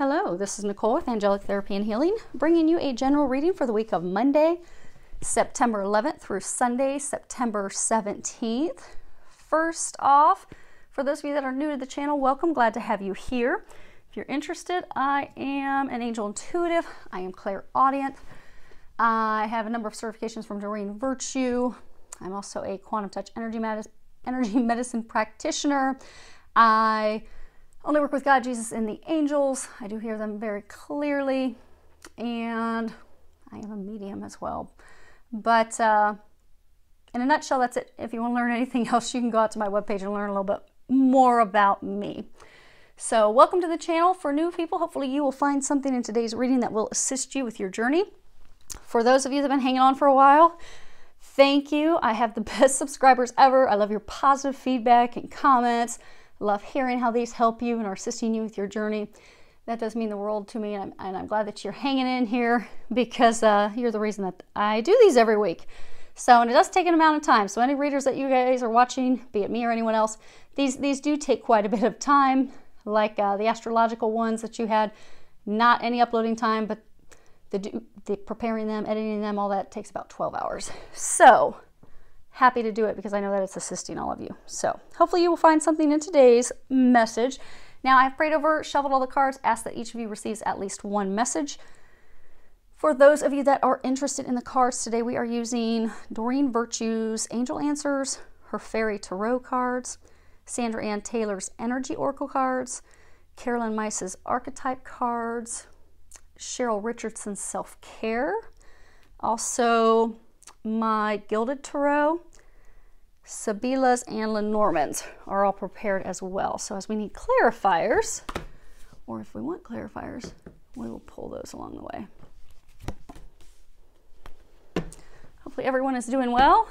Hello, this is Nicole with Angelic Therapy and Healing, bringing you a general reading for the week of Monday, September 11th through Sunday, September 17th. First off, for those of you that are new to the channel, welcome. Glad to have you here. If you're interested, I am an angel intuitive. I am clairaudient. I have a number of certifications from Doreen Virtue. I'm also a quantum touch energy medicine practitioner. I only work with God, Jesus, and the angels. I do hear them very clearly, and I am a medium as well. But in a nutshell, that's it. If you want to learn anything else, you can go out to my webpage and learn a little bit more about me. So welcome to the channel. For new people, hopefully you will find something in today's reading that will assist you with your journey. For those of you that have been hanging on for a while, thank you. I have the best subscribers ever. I love your positive feedback and comments. Love hearing how these help you and are assisting you with your journey. That does mean the world to me, and I'm glad that you're hanging in here because you're the reason that I do these every week. So, and it does take an amount of time. So any readers that you guys are watching, be it me or anyone else, these do take quite a bit of time, like the astrological ones that you had, not any uploading time, but the preparing them, editing them, all that takes about 12 hours. So happy to do it because I know that it's assisting all of you. So hopefully you will find something in today's message. Now I've prayed over, shuffled all the cards, asked that each of you receives at least one message. For those of you that are interested in the cards, today we are using Doreen Virtue's Angel Answers, her Fairy Tarot cards, Sandra Ann Taylor's Energy Oracle cards, Carolyn Meiss's Archetype cards, Cheryl Richardson's Self-Care, also my Gilded Tarot, Sabila's, and Lenormand's are all prepared as well. So as we need clarifiers, or if we want clarifiers, we will pull those along the way. Hopefully everyone is doing well,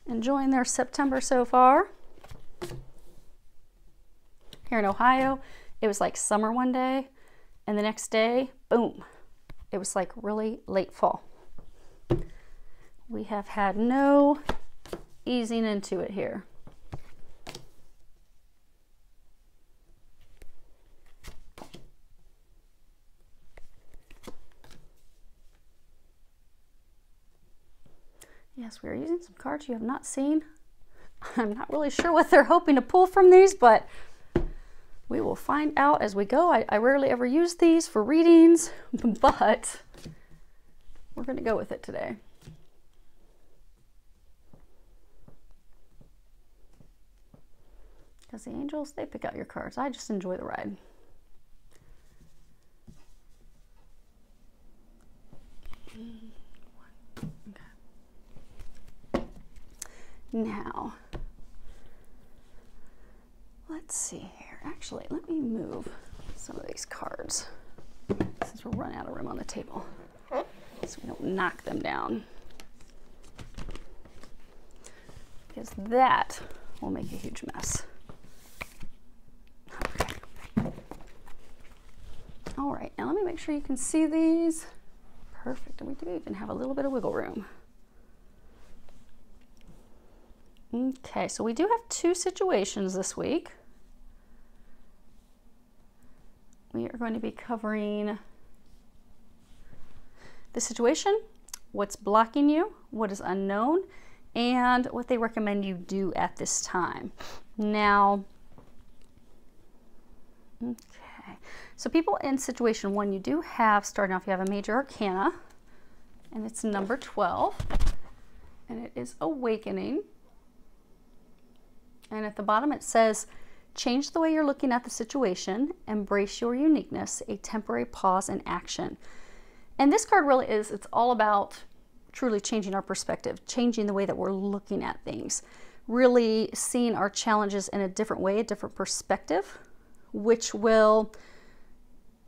enjoying their September so far. Here in Ohio, it was like summer one day, and the next day, boom, it was like really late fall. We have had no easing into it here. Yes, we are using some cards you have not seen. I'm not really sure what they're hoping to pull from these, but we will find out as we go. I rarely ever use these for readings, but we're going to go with it today. Because the angels, they pick out your cards. I just enjoy the ride. Okay. Now, let's see here. Actually, let me move some of these cards since we're running out of room on the table, so we don't knock them down, because that will make a huge mess. All right, now let me make sure you can see these. Perfect, and we do even have a little bit of wiggle room. Okay, so we do have two situations this week. We are going to be covering the situation, what's blocking you, what is unknown, and what they recommend you do at this time. Now, okay. So people in situation one, you do have, starting off, you have a major arcana, and it's number 12, and it is awakening. And at the bottom it says, change the way you're looking at the situation, embrace your uniqueness, a temporary pause in action. And this card really is, it's all about truly changing our perspective, changing the way that we're looking at things, really seeing our challenges in a different way, a different perspective, which will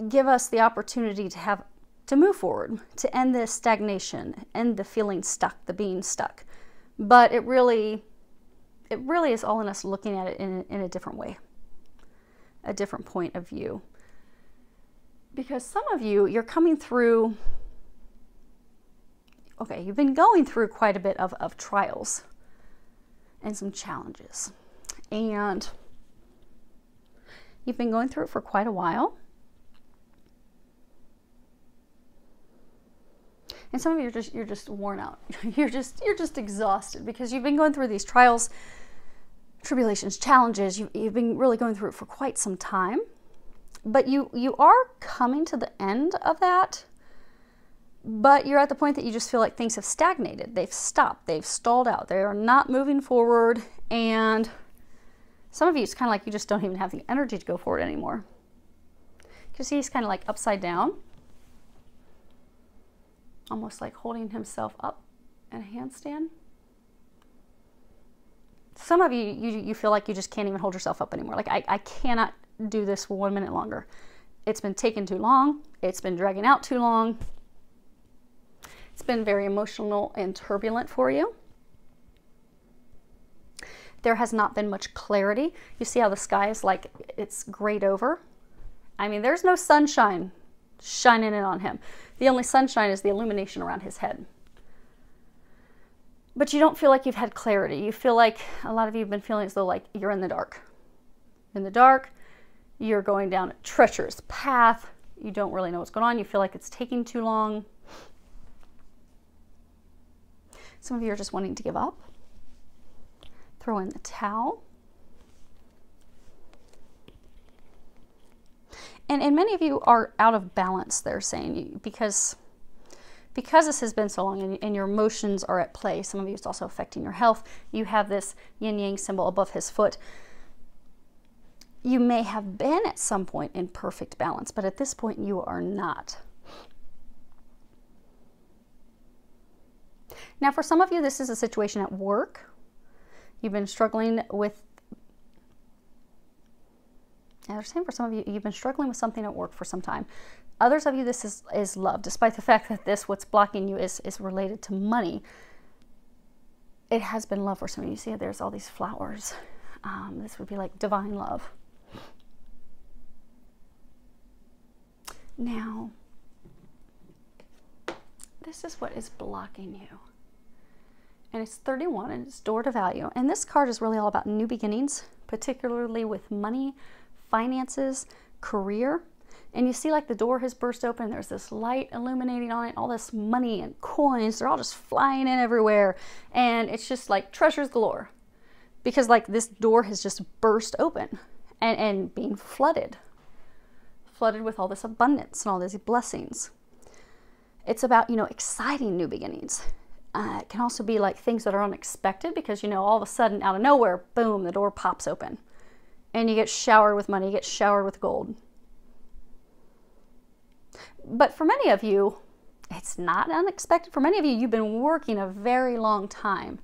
give us the opportunity to move forward, to end this stagnation, end the feeling stuck, the being stuck. But it really is all in us looking at it in a different way, a different point of view. Because some of you, you're coming through, okay, you've been going through quite a bit of trials and some challenges. And you've been going through it for quite a while. And some of you you're just worn out. You're just exhausted because you've been going through these trials, tribulations, challenges. You've been really going through it for quite some time. But you are coming to the end of that. But you're at the point that you just feel like things have stagnated. They've stopped. They've stalled out. They are not moving forward. And some of you, it's kind of like you just don't even have the energy to go forward anymore. Because he's kind of like upside down. Almost like holding himself up in a handstand. Some of you feel like you just can't even hold yourself up anymore. Like, I cannot do this 1 minute longer. It's been taking too long. It's been dragging out too long. It's been very emotional and turbulent for you. There has not been much clarity. You see how the sky is like it's grayed over? I mean, there's no sunshine shining in on him. The only sunshine is the illumination around his head. But you don't feel like you've had clarity. You feel like a lot of you have been feeling as though like you're in the dark. In the dark, you're going down a treacherous path. You don't really know what's going on. You feel like it's taking too long. Some of you are just wanting to give up. Throw in the towel. And many of you are out of balance, they're saying, because this has been so long and your emotions are at play. Some of you, it's also affecting your health. You have this yin-yang symbol above his foot. You may have been at some point in perfect balance, but at this point you are not. Now, for some of you, this is a situation at work. You've been struggling with, they're saying for some of you, you've been struggling with something at work for some time. Others of you, this is love, despite the fact that what's blocking you is related to money. It has been love for some of you. See, there's all these flowers. This would be like divine love. Now, this is what is blocking you. And it's 31, and it's door to value. And this card is really all about new beginnings, particularly with money, finances, career. And you see like the door has burst open. There's this light illuminating on it, all this money and coins. They're all just flying in everywhere. And it's just like treasures galore. Because like this door has just burst open and being flooded with all this abundance and all these blessings. It's about, exciting new beginnings. It can also be like things that are unexpected because, all of a sudden out of nowhere, boom, the door pops open and you get showered with money, you get showered with gold. But for many of you, it's not unexpected. For many of you, you've been working a very long time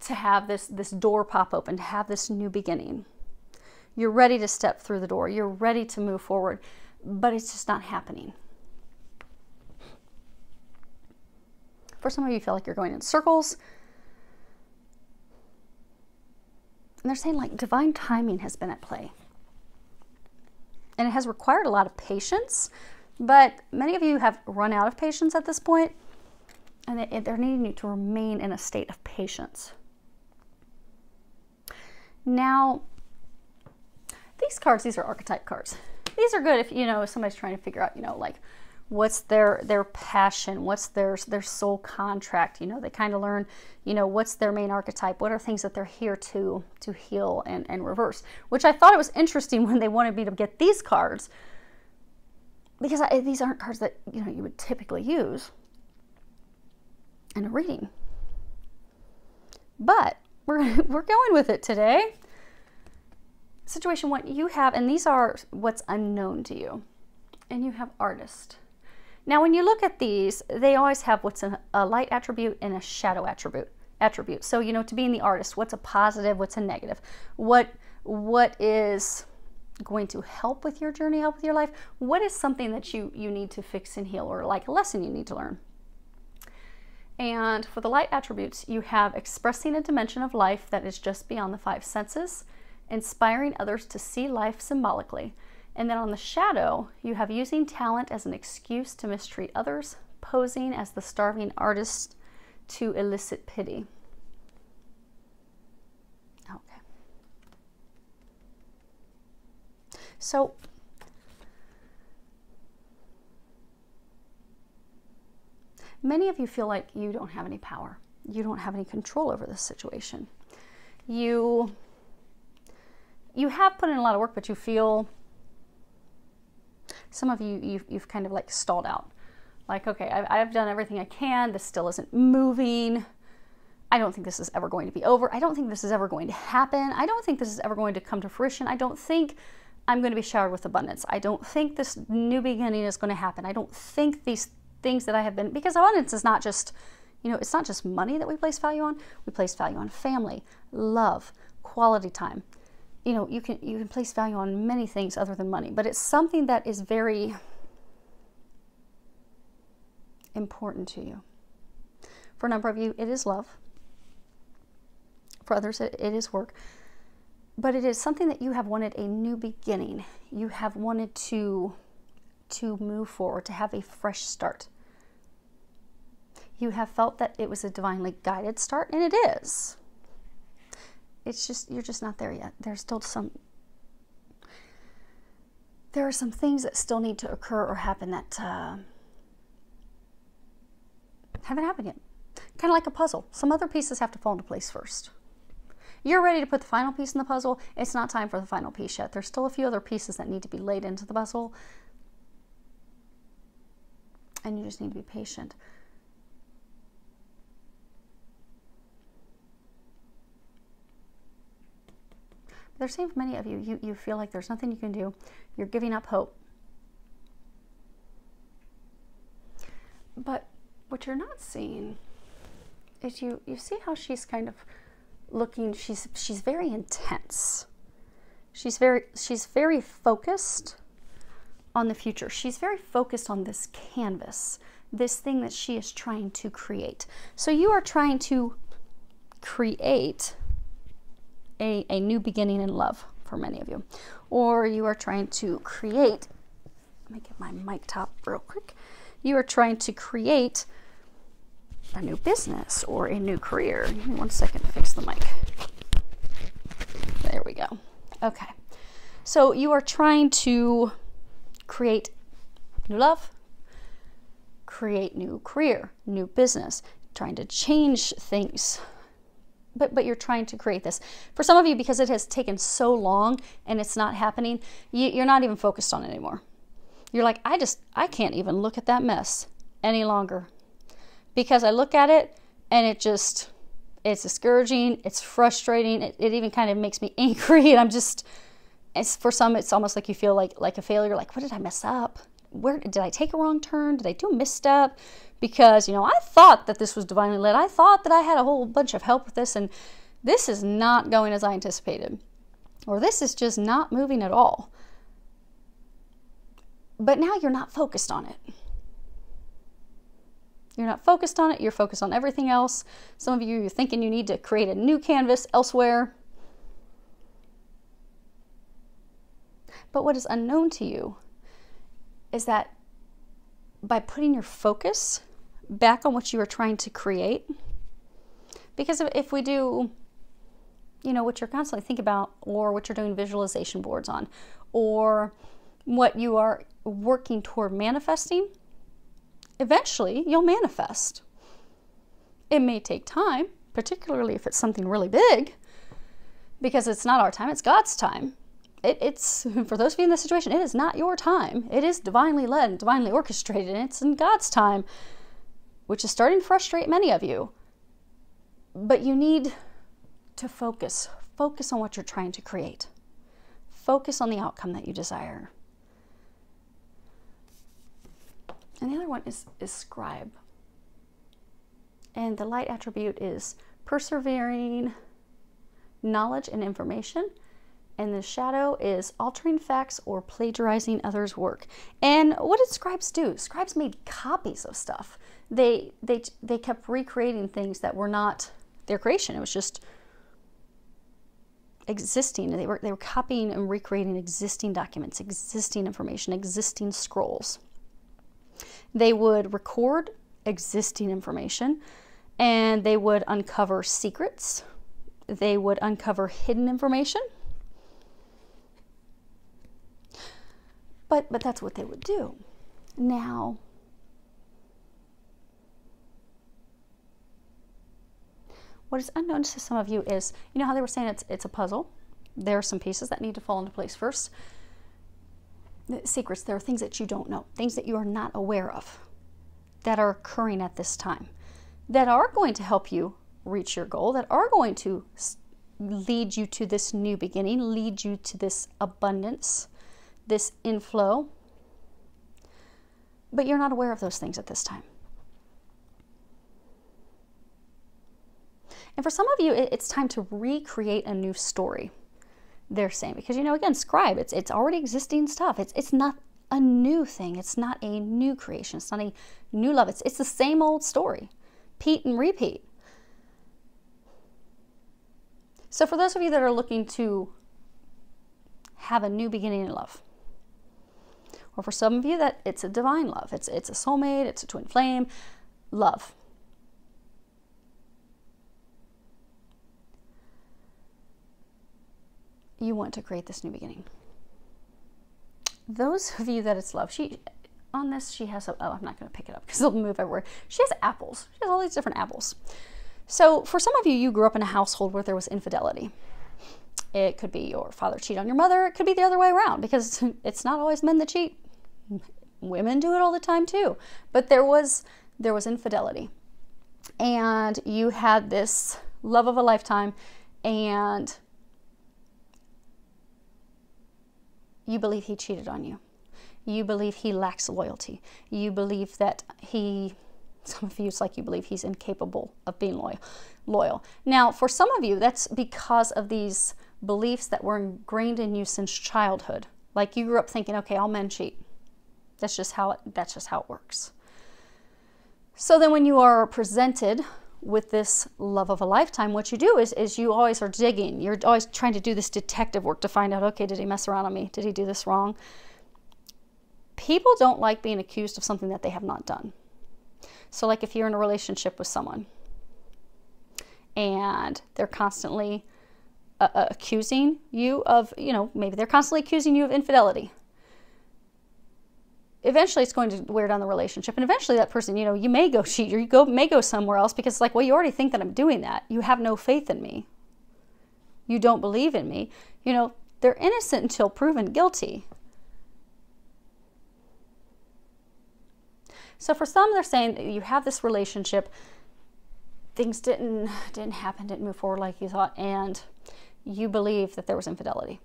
to have this door pop open, to have this new beginning. You're ready to step through the door. You're ready to move forward, but it's just not happening. For some of you, feel like you're going in circles. And they're saying like divine timing has been at play. And it has required a lot of patience, but many of you have run out of patience at this point, and they're needing you to remain in a state of patience. Now, these cards, these are archetype cards. These are good if, somebody's trying to figure out, like, what's their passion, what's their soul contract. They kind of learn, what's their main archetype, what are things that they're here to heal and reverse. Which I thought it was interesting when they wanted me to get these cards, because these aren't cards that, you would typically use in a reading. But we're going with it today. Situation what you have, and these are what's unknown to you. And you have artist. Now, when you look at these, they always have what's a light attribute and a shadow attribute. So, to being the artist, what's a positive, what's a negative? What is going to help with your journey, help with your life? What is something that you need to fix and heal, or like a lesson you need to learn? And for the light attributes, you have expressing a dimension of life that is just beyond the five senses, inspiring others to see life symbolically. And then on the shadow, you have using talent as an excuse to mistreat others, posing as the starving artist to elicit pity. Okay. So, Many of you feel like you don't have any power. You don't have any control over this situation. You have put in a lot of work, but you feel, some of you, you've kind of like stalled out. Like, okay, I've done everything I can. This still isn't moving. I don't think this is ever going to be over. I don't think this is ever going to happen. I don't think this is ever going to come to fruition. I don't think I'm going to be showered with abundance. I don't think this new beginning is going to happen. I don't think these things that I have been, because abundance is not just, it's not just money that we place value on. We place value on family, love, quality time. You can place value on many things other than money, but it's something that is very important to you. For a number of you, it is love. For others, it is work. But it is something that you have wanted a new beginning. You have wanted to move forward, to have a fresh start. You have felt that it was a divinely guided start, and it is. It's just, you're just not there yet. There's still there are some things that still need to occur or happen that haven't happened yet. Kind of like a puzzle. Some other pieces have to fall into place first. You're ready to put the final piece in the puzzle. It's not time for the final piece yet. There's still a few other pieces that need to be laid into the puzzle. And you just need to be patient. They're saying for many of you, you feel like there's nothing you can do. You're giving up hope. But what you're not seeing is you see how she's kind of looking, she's very intense. She's very focused on the future. She's very focused on this canvas, this thing that she is trying to create. So you are trying to create a new beginning in love for many of you. Or you are trying to create, let me get my mic top real quick. You are trying to create a new business or a new career. Give me 1 second to fix the mic. There we go. Okay. So you are trying to create new love, create new career, new business, trying to change things. But you're trying to create this. For some of you, because it has taken so long and it's not happening, you're not even focused on it anymore. You're like, I can't even look at that mess any longer. Because I look at it and it's discouraging, it's frustrating, it even kind of makes me angry, and for some, it's almost like you feel like a failure, like, what did I mess up? Where did I take a wrong turn? Did I do a misstep? Because, I thought that this was divinely led. I thought that I had a whole bunch of help with this, and this is not going as I anticipated. Or this is just not moving at all. But now you're not focused on it. You're not focused on it. You're focused on everything else. Some of you are thinking you need to create a new canvas elsewhere. But what is unknown to you is that by putting your focus back on what you are trying to create, because if we do, what you're constantly thinking about, or what you're doing visualization boards on, or what you are working toward manifesting, eventually you'll manifest. It may take time, particularly if it's something really big, because it's not our time, it's God's time. It's for those of you in this situation, it is not your time. It is divinely led and divinely orchestrated, and it's in God's time, which is starting to frustrate many of you. But you need to focus. Focus on what you're trying to create. Focus on the outcome that you desire. And the other one is scribe. And the light attribute is persevering knowledge and information. And the shadow is altering facts or plagiarizing others' work. And what did scribes do? Scribes made copies of stuff. They kept recreating things that were not their creation. It was just existing. They were copying and recreating existing documents, existing information, existing scrolls. They would record existing information, and they would uncover secrets. They would uncover hidden information. But that's what they would do. Now, What is unknown to some of you is, you know how they were saying it's a puzzle? There are some pieces that need to fall into place first. Secrets, there are things that you don't know, things that you are not aware of that are occurring at this time, that are going to help you reach your goal, that are going to lead you to this new beginning, lead you to this abundance, this inflow. But you're not aware of those things at this time. And for some of you, it's time to recreate a new story, they're saying. Because, you know, again, scribe, it's already existing stuff. It's not a new thing. It's not a new creation. It's not a new love. It's the same old story. Repeat and repeat. So for those of you that are looking to have a new beginning in love, or for some of you that it's a divine love, it's a soulmate, it's a twin flame love. You want to create this new beginning. Those of you that it's love, on this she has, I'm not going to pick it up because it'll move everywhere. She has apples. She has all these different apples. So for some of you, you grew up in a household where there was infidelity. It could be your father cheat on your mother. It could be the other way around, because it's not always men that cheat. Women do it all the time too. But there was infidelity. And you had this love of a lifetime, and you believe he cheated on you. You believe he lacks loyalty. You believe that some of you, it's like you believe he's incapable of being loyal. Now, for some of you, that's because of these beliefs that were ingrained in you since childhood. Like you grew up thinking, okay, all men cheat. That's just how it works. So then when you are presented with this love of a lifetime, what you do is you always are digging. You're always trying to do this detective work to find out, okay, did he mess around on me? Did he do this wrong? People don't like being accused of something that they have not done. So like if you're in a relationship with someone and they're constantly accusing you of, maybe they're constantly accusing you of infidelity. Eventually it's going to wear down the relationship. And eventually that person, you may go cheat, or you may go somewhere else, because it's like, well, you already think that I'm doing that. You have no faith in me. You don't believe in me. They're innocent until proven guilty. So for some, they're saying that you have this relationship, things didn't happen, didn't move forward like you thought, and you believe that there was infidelity.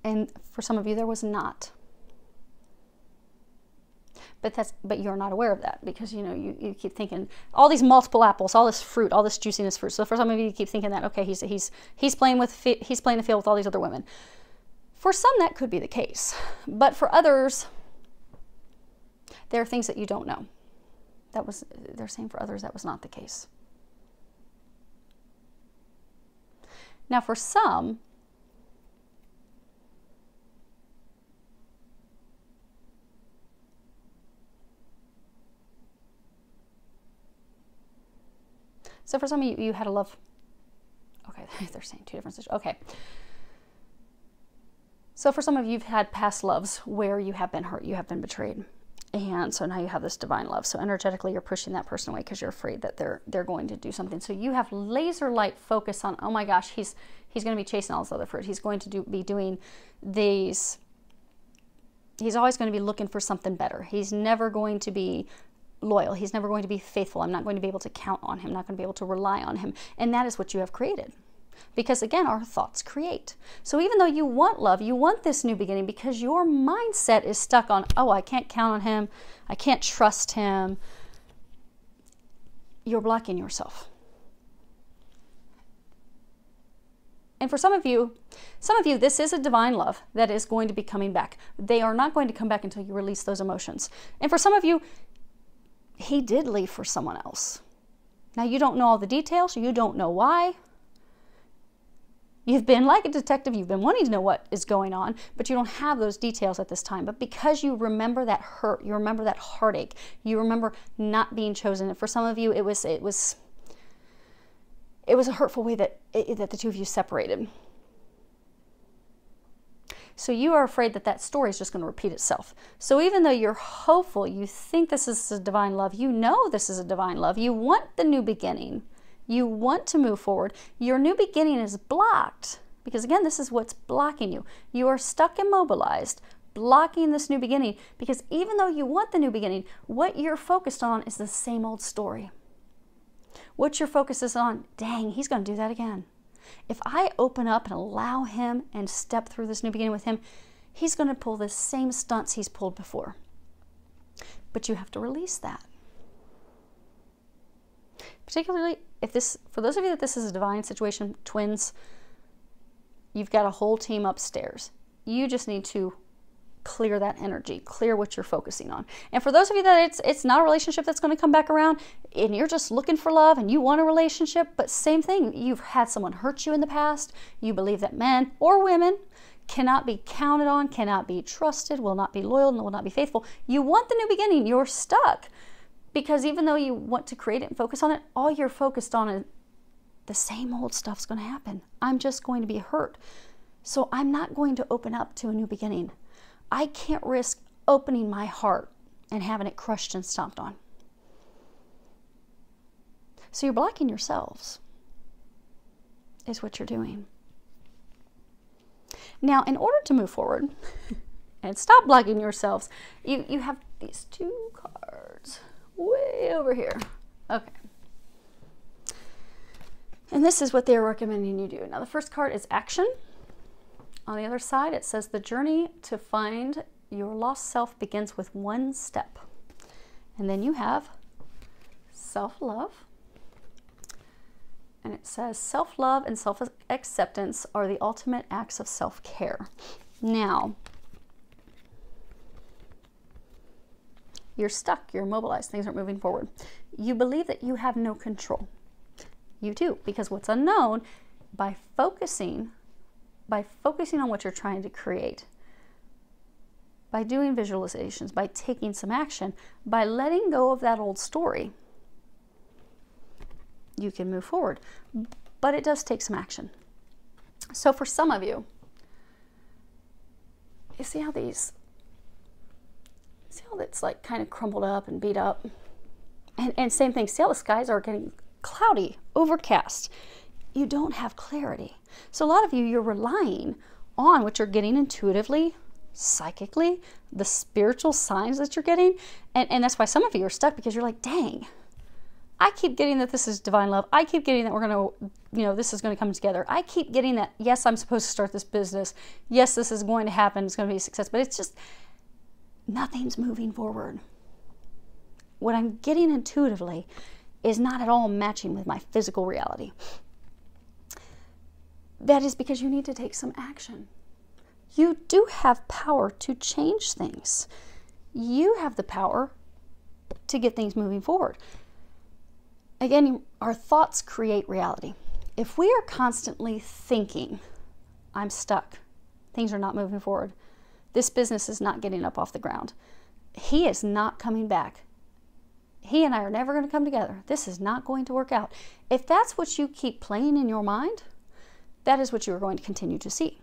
And for some of you, there was not. But you're not aware of that, because you keep thinking all these multiple apples, all this fruit, all this juiciness fruit. So for some of you, you keep thinking that, okay, he's playing the field with all these other women. For some, that could be the case, but for others, there are things that you don't know. They're saying for others that was not the case. Now for some, so for some of you had a love, okay, they're saying two different situations. Okay. So for some of you, you've had past loves where you have been hurt, you have been betrayed. And so now you have this divine love. So energetically, you're pushing that person away because you're afraid that they're going to do something. So you have laser light focus on, oh my gosh, he's going to be chasing all this other fruit. He's going to be doing these. He's always going to be looking for something better. He's never going to be loyal. He's never going to be faithful. I'm not going to be able to count on him. I'm not going to be able to rely on him. And that is what you have created. Because again, our thoughts create. So even though you want love, you want this new beginning, because your mindset is stuck on, oh, I can't count on him. I can't trust him. You're blocking yourself. And for some of you, this is a divine love that is going to be coming back. They are not going to come back until you release those emotions. And for some of you, he did leave for someone else. Now, you don't know all the details. You don't know why. You've been like a detective, you've been wanting to know what is going on, but you don't have those details at this time. But because you remember that hurt, you remember that heartache, you remember not being chosen. And for some of you, it was a hurtful way that the two of you separated. So you are afraid that story is just going to repeat itself. So even though you're hopeful, you think this is a divine love, you know this is a divine love, you want the new beginning, You want to move forward. Your new beginning is blocked because, again, this is what's blocking you. You are stuck immobilized, blocking this new beginning because even though you want the new beginning, what you're focused on is the same old story. What your focus is on, dang, he's going to do that again. If I open up and allow him and step through this new beginning with him, he's going to pull the same stunts he's pulled before. But you have to release that. Particularly if this, for those of you that this is a divine situation, twins, you've got a whole team upstairs. You just need to clear that energy, clear what you're focusing on. And for those of you that it's not a relationship that's going to come back around and you're just looking for love and you want a relationship, but same thing, you've had someone hurt you in the past, you believe that men or women cannot be counted on, cannot be trusted, will not be loyal, and will not be faithful. You want the new beginning, you're stuck. Because even though you want to create it and focus on it, all you're focused on is the same old stuff's going to happen. I'm just going to be hurt. So I'm not going to open up to a new beginning. I can't risk opening my heart and having it crushed and stomped on. So you're blocking yourselves, is what you're doing. Now, in order to move forward and stop blocking yourselves, you have these two cards way over here. Okay. And this is what they're recommending you do. Now, the first card is action. On the other side, it says the journey to find your lost self begins with one step. And then you have self-love. And it says self-love and self-acceptance are the ultimate acts of self-care. Now, you're stuck, you're immobilized, things aren't moving forward. You believe that you have no control. You do, because what's unknown, by focusing on what you're trying to create, by doing visualizations, by taking some action, by letting go of that old story, you can move forward. But it does take some action. So for some of you, you see how it's like kind of crumbled up and beat up? And same thing, see how the skies are getting cloudy, overcast. You don't have clarity. So a lot of you, you're relying on what you're getting intuitively, psychically, the spiritual signs that you're getting. And that's why some of you are stuck, because you're like, dang, I keep getting that this is divine love. I keep getting that we're going to, this is going to come together. I keep getting that, yes, I'm supposed to start this business. Yes, this is going to happen. It's going to be a success. But it's just, nothing's moving forward. What I'm getting intuitively is not at all matching with my physical reality. That is because you need to take some action. You do have power to change things. You have the power to get things moving forward. Again, our thoughts create reality. If we are constantly thinking, I'm stuck, things are not moving forward, this business is not getting up off the ground, he is not coming back, he and I are never going to come together, this is not going to work out. If that's what you keep playing in your mind, that is what you are going to continue to see.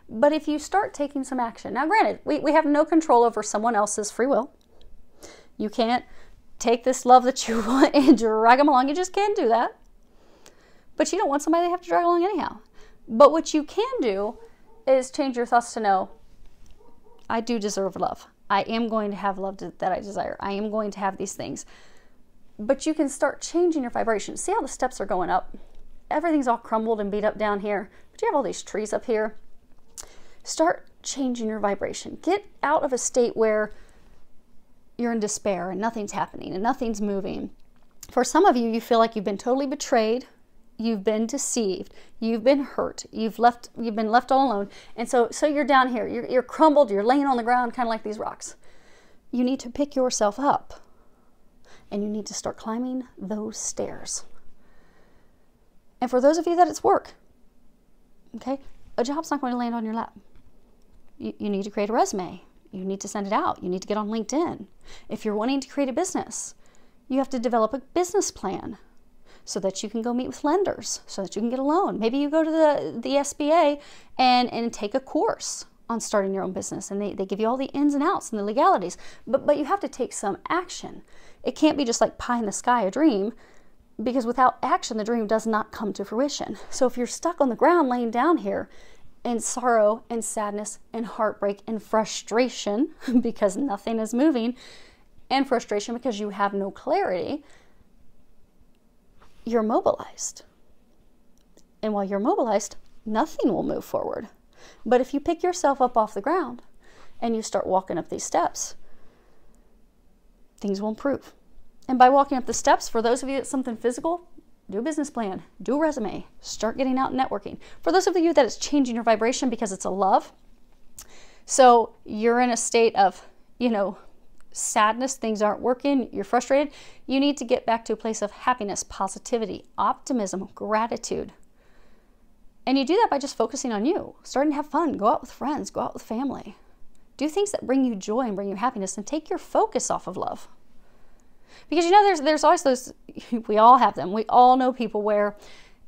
But if you start taking some action, now granted, we have no control over someone else's free will. You can't take this love that you want and drag them along. You just can't do that. But you don't want somebody to have to drag along anyhow. But what you can do is change your thoughts to know, I do deserve love. I am going to have love that I desire. I am going to have these things. But you can start changing your vibration. See how the steps are going up? Everything's all crumbled and beat up down here. But you have all these trees up here. Start changing your vibration. Get out of a state where you're in despair and nothing's happening and nothing's moving. For some of you, you feel like you've been totally betrayed. You've been deceived. You've been hurt. You've been left all alone. And so you're down here. You're crumbled. You're laying on the ground, kind of like these rocks. You need to pick yourself up, and you need to start climbing those stairs. And for those of you that it's work, okay, a job's not going to land on your lap. You need to create a resume. You need to send it out. You need to get on LinkedIn. If you're wanting to create a business, you have to develop a business plan so that you can go meet with lenders, so that you can get a loan. Maybe you go to the SBA and take a course on starting your own business, and they give you all the ins and outs and the legalities. But you have to take some action. It can't be just like pie in the sky, a dream. because without action, the dream does not come to fruition. So if you're stuck on the ground laying down here in sorrow and sadness and heartbreak and frustration because nothing is moving, and frustration because you have no clarity, you're mobilized. And while you're mobilized, nothing will move forward. But if you pick yourself up off the ground and you start walking up these steps, things will improve. And by walking up the steps, for those of you that's something physical, do a business plan, do a resume, start getting out and networking. For those of you that it's changing your vibration because it's a love, so you're in a state of, sadness, things aren't working, you're frustrated, you need to get back to a place of happiness, positivity, optimism, gratitude. And you do that by just focusing on you, starting to have fun, go out with friends, go out with family. Do things that bring you joy and bring you happiness, and take your focus off of love. Because there's always those, we all have them. We all know people where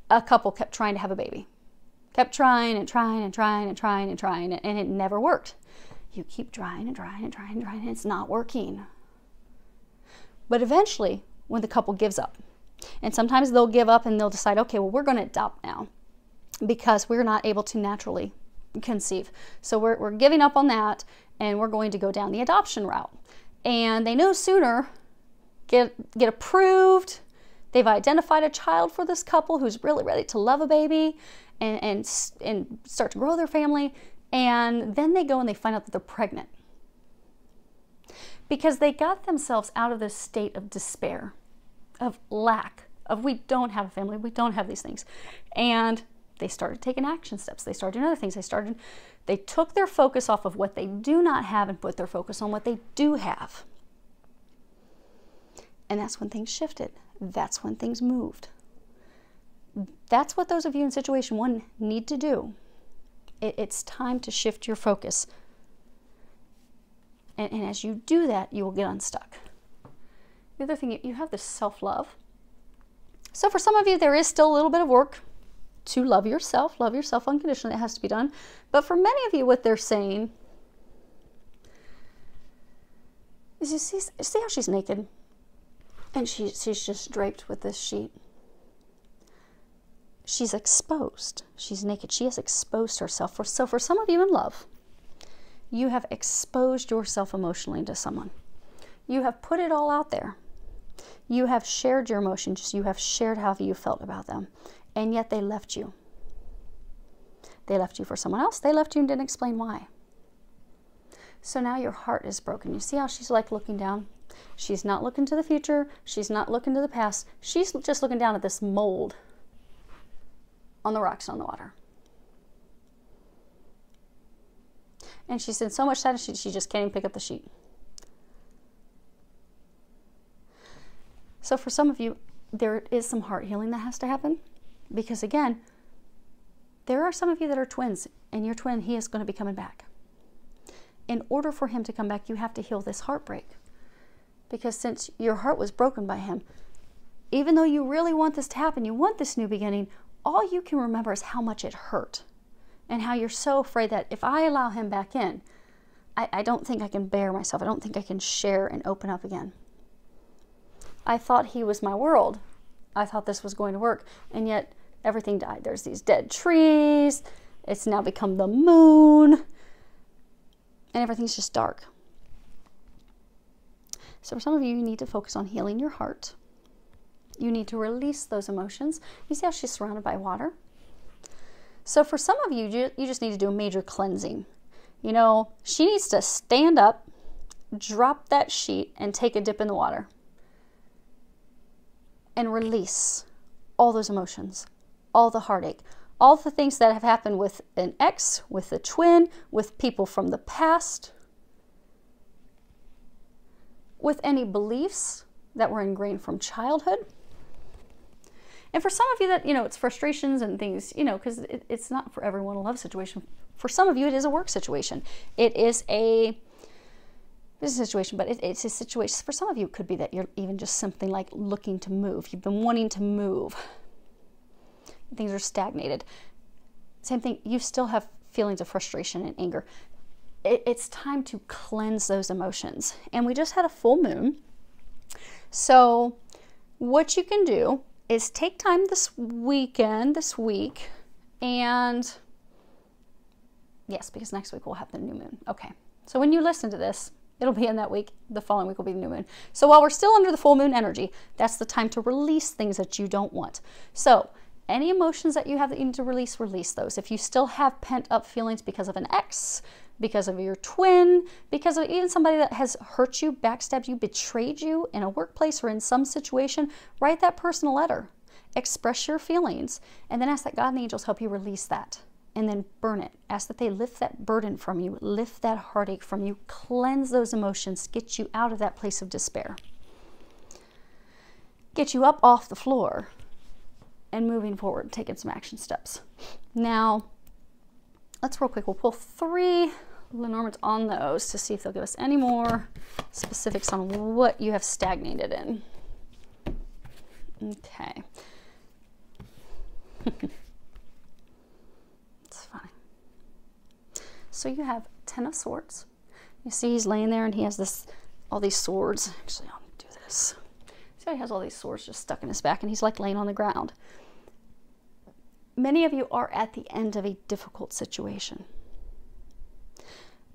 a couple kept trying to have a baby. Kept trying and trying and trying and trying and trying, and it never worked. You keep trying and trying and trying and trying, and it's not working. But eventually, when the couple gives up, and sometimes they'll give up and they'll decide, okay, well, we're going to adopt now because we're not able to naturally conceive. So we're giving up on that, and we're going to go down the adoption route. And they no sooner get approved, they've identified a child for this couple who's really ready to love a baby and start to grow their family, and then they go and they find out that they're pregnant. Because they got themselves out of this state of despair, of lack, of we don't have a family, we don't have these things. And they started taking action steps. They started doing other things. They took their focus off of what they do not have and put their focus on what they do have. And that's when things shifted. That's when things moved. That's what those of you in situation one need to do. It's time to shift your focus. And as you do that, you will get unstuck. The other thing, you have this self-love. So for some of you, there is still a little bit of work to love yourself unconditionally. It has to be done. But for many of you, what they're saying is, you see how she's naked? And she's just draped with this sheet. She's exposed. She's naked. She has exposed herself. So for some of you in love, you have exposed yourself emotionally to someone. You have put it all out there. You have shared your emotions. You have shared how you felt about them. And yet they left you. They left you for someone else. They left you and didn't explain why. So now your heart is broken. You see how she's like looking down? She's not looking to the future. She's not looking to the past. She's just looking down at this mold on the rocks on the water. And she's in so much sadness, she just can't even pick up the sheet. So for some of you, there is some heart healing that has to happen. Because again, there are some of you that are twins, and your twin, he is going to be coming back. In order for him to come back, you have to heal this heartbreak. Because since your heart was broken by him, even though you really want this to happen, you want this new beginning, all you can remember is how much it hurt. And how you're so afraid that if I allow him back in, I don't think I can bear myself. I don't think I can share and open up again. I thought he was my world. I thought this was going to work. And yet everything died. There's these dead trees. It's now become the moon. And everything's just dark. So for some of you, you need to focus on healing your heart. You need to release those emotions. You see how she's surrounded by water? So for some of you, you just need to do a major cleansing. She needs to stand up, drop that sheet, and take a dip in the water. And release all those emotions, all the heartache, all the things that have happened with an ex, with a twin, with people from the past, with any beliefs that were ingrained from childhood. And for some of you that, it's frustrations and things, because it's not for everyone a love situation. For some of you, it is a work situation. It is a business situation, but it's a situation. For some of you, it could be that you're even just something like looking to move. You've been wanting to move. Things are stagnated. Same thing, you still have feelings of frustration and anger. It's time to cleanse those emotions. And we just had a full moon. So what you can do is take time this week, and yes, because next week we'll have the new moon. Okay, so when you listen to this, it'll be in that week. The following week will be the new moon. So while we're still under the full moon energy, that's the time to release things that you don't want. So any emotions that you have that you need to release, release those. If you still have pent up feelings because of an ex, because of your twin, because of even somebody that has hurt you, backstabbed you, betrayed you in a workplace or in some situation, write that person a letter. Express your feelings, and then ask that God and angels help you release that. And then burn it. Ask that they lift that burden from you, lift that heartache from you, cleanse those emotions, get you out of that place of despair. Get you up off the floor and moving forward, taking some action steps. Now, let's real quick, we'll pull 3 Lenormands on those to see if they'll give us any more specifics on what you have stagnated in. Okay. It's funny. So you have 10 of Swords. You see he's laying there and he has all these swords. Actually, I'll do this. So he has all these swords just stuck in his back and he's like laying on the ground. Many of you are at the end of a difficult situation.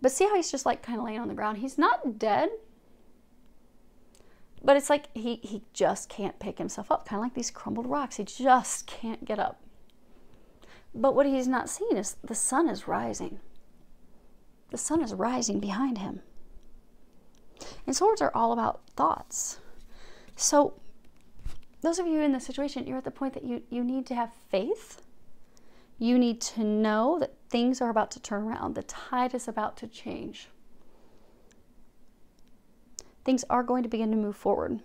But see how he's just like kind of laying on the ground? He's not dead. But it's like he just can't pick himself up. Kind of like these crumbled rocks. He just can't get up. But what he's not seeing is the sun is rising. The sun is rising behind him. And swords are all about thoughts. So those of you in this situation, you're at the point that you need to have faith. You need to know that things are about to turn around. The tide is about to change. Things are going to begin to move forward.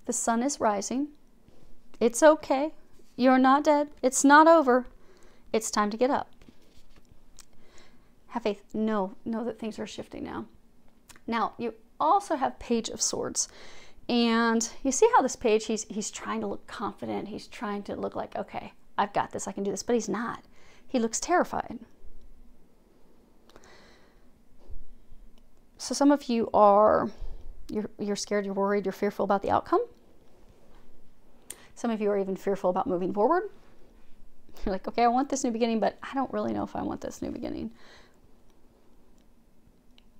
The sun is rising. It's okay. You're not dead. It's not over. It's time to get up. Have faith. Know that things are shifting now. Now, you also have Page of Swords. And you see how this page, he's trying to look confident. He's trying to look like, okay, I've got this. I can do this. But he's not. He looks terrified. So some of you are, you're scared, you're worried, you're fearful about the outcome. Some of you are even fearful about moving forward. You're like, okay, I want this new beginning, but I don't really know if I want this new beginning.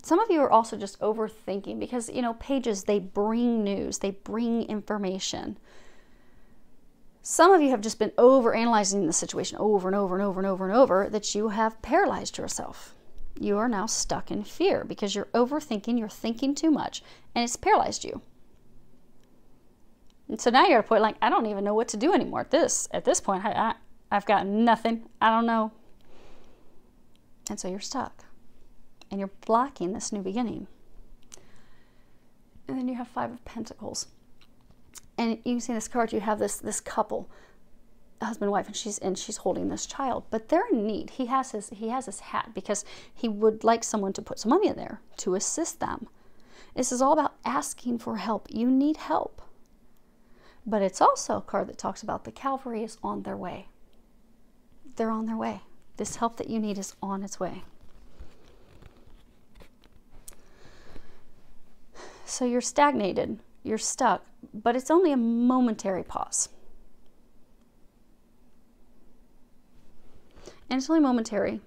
Some of you are also just overthinking because, you know, pages, they bring news, they bring information. Some of you have just been overanalyzing the situation over and over and over and over and over that you have paralyzed yourself. You are now stuck in fear because you're overthinking, you're thinking too much, and it's paralyzed you. And so now you're at a point like, I don't even know what to do anymore. At this point, I've got nothing. I don't know. And so you're stuck. And you're blocking this new beginning. And then you have 5 of Pentacles. And you can see in this card, you have this couple, husband and wife, and she's holding this child. But they're in need. He has his hat because he would like someone to put some money in there to assist them. This is all about asking for help. You need help. But it's also a card that talks about the cavalry is on their way. They're on their way. This help that you need is on its way. So you're stagnated, you're stuck, but it's only a momentary pause. And it's only momentary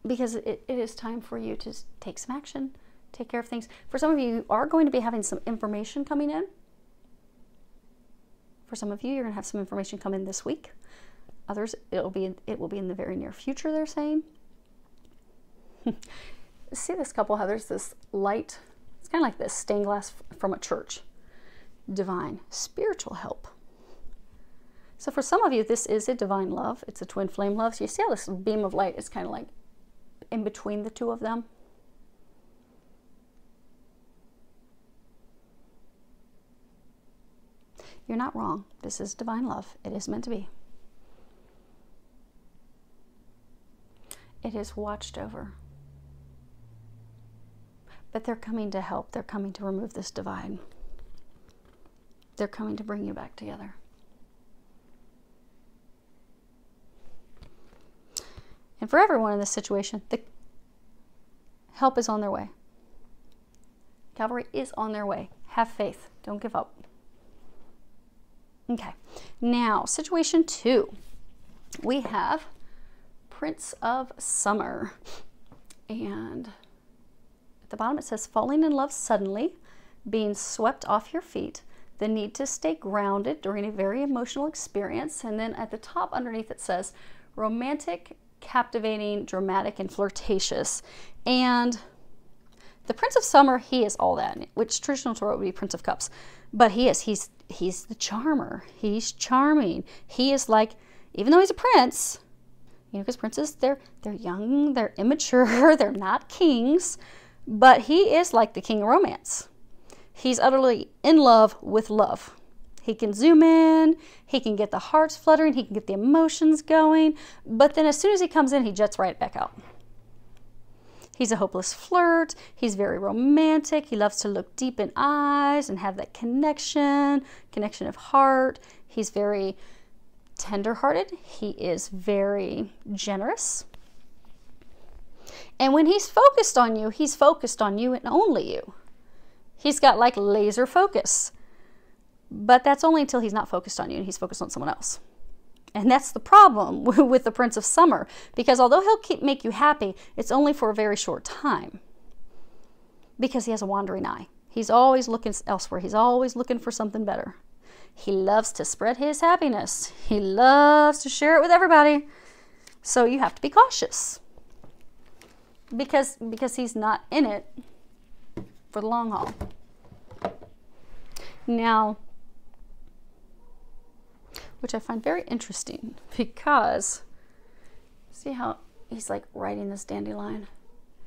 because it is time for you to take some action, take care of things. For some of you, you are going to be having some information coming in. For some of you, you're going to have some information come in this week. Others, it will be in the very near future, they're saying. See this couple, how there's this light. It's kind of like this stained glass from a church. Divine, spiritual help. So for some of you, this is a divine love. It's a twin flame love. So you see how this beam of light is kind of like in between the two of them? You're not wrong. This is divine love. It is meant to be. It is watched over. But they're coming to help. They're coming to remove this divide. They're coming to bring you back together. And for everyone in this situation, the help is on their way. Cavalry is on their way. Have faith. Don't give up. Okay, now situation 2. We have Prince of Summer. And at the bottom it says falling in love suddenly, being swept off your feet, the need to stay grounded during a very emotional experience. And then at the top underneath it says romantic, captivating, dramatic, and flirtatious. And the Prince of Summer, he is all that, which traditional tarot would be Prince of Cups. But he's the charmer. He's charming. He is like, even though he's a prince, you know, because princes, they're young, they're immature, they're not kings, but he is like the king of romance. He's utterly in love with love. He can zoom in, he can get the hearts fluttering, he can get the emotions going, but then as soon as he comes in, he jets right back out. He's a hopeless flirt, he's very romantic, he loves to look deep in eyes and have that connection of heart. He's very tender-hearted, he is very generous. And when he's focused on you and only you. He's got like laser focus. But that's only until he's not focused on you and he's focused on someone else. And that's the problem with the Prince of Summer, because although he'll make you happy, it's only for a very short time. Because he has a wandering eye. He's always looking elsewhere. He's always looking for something better. He loves to spread his happiness. He loves to share it with everybody. So you have to be cautious. Because he's not in it for the long haul. Now, which I find very interesting, because see how he's like riding this dandelion?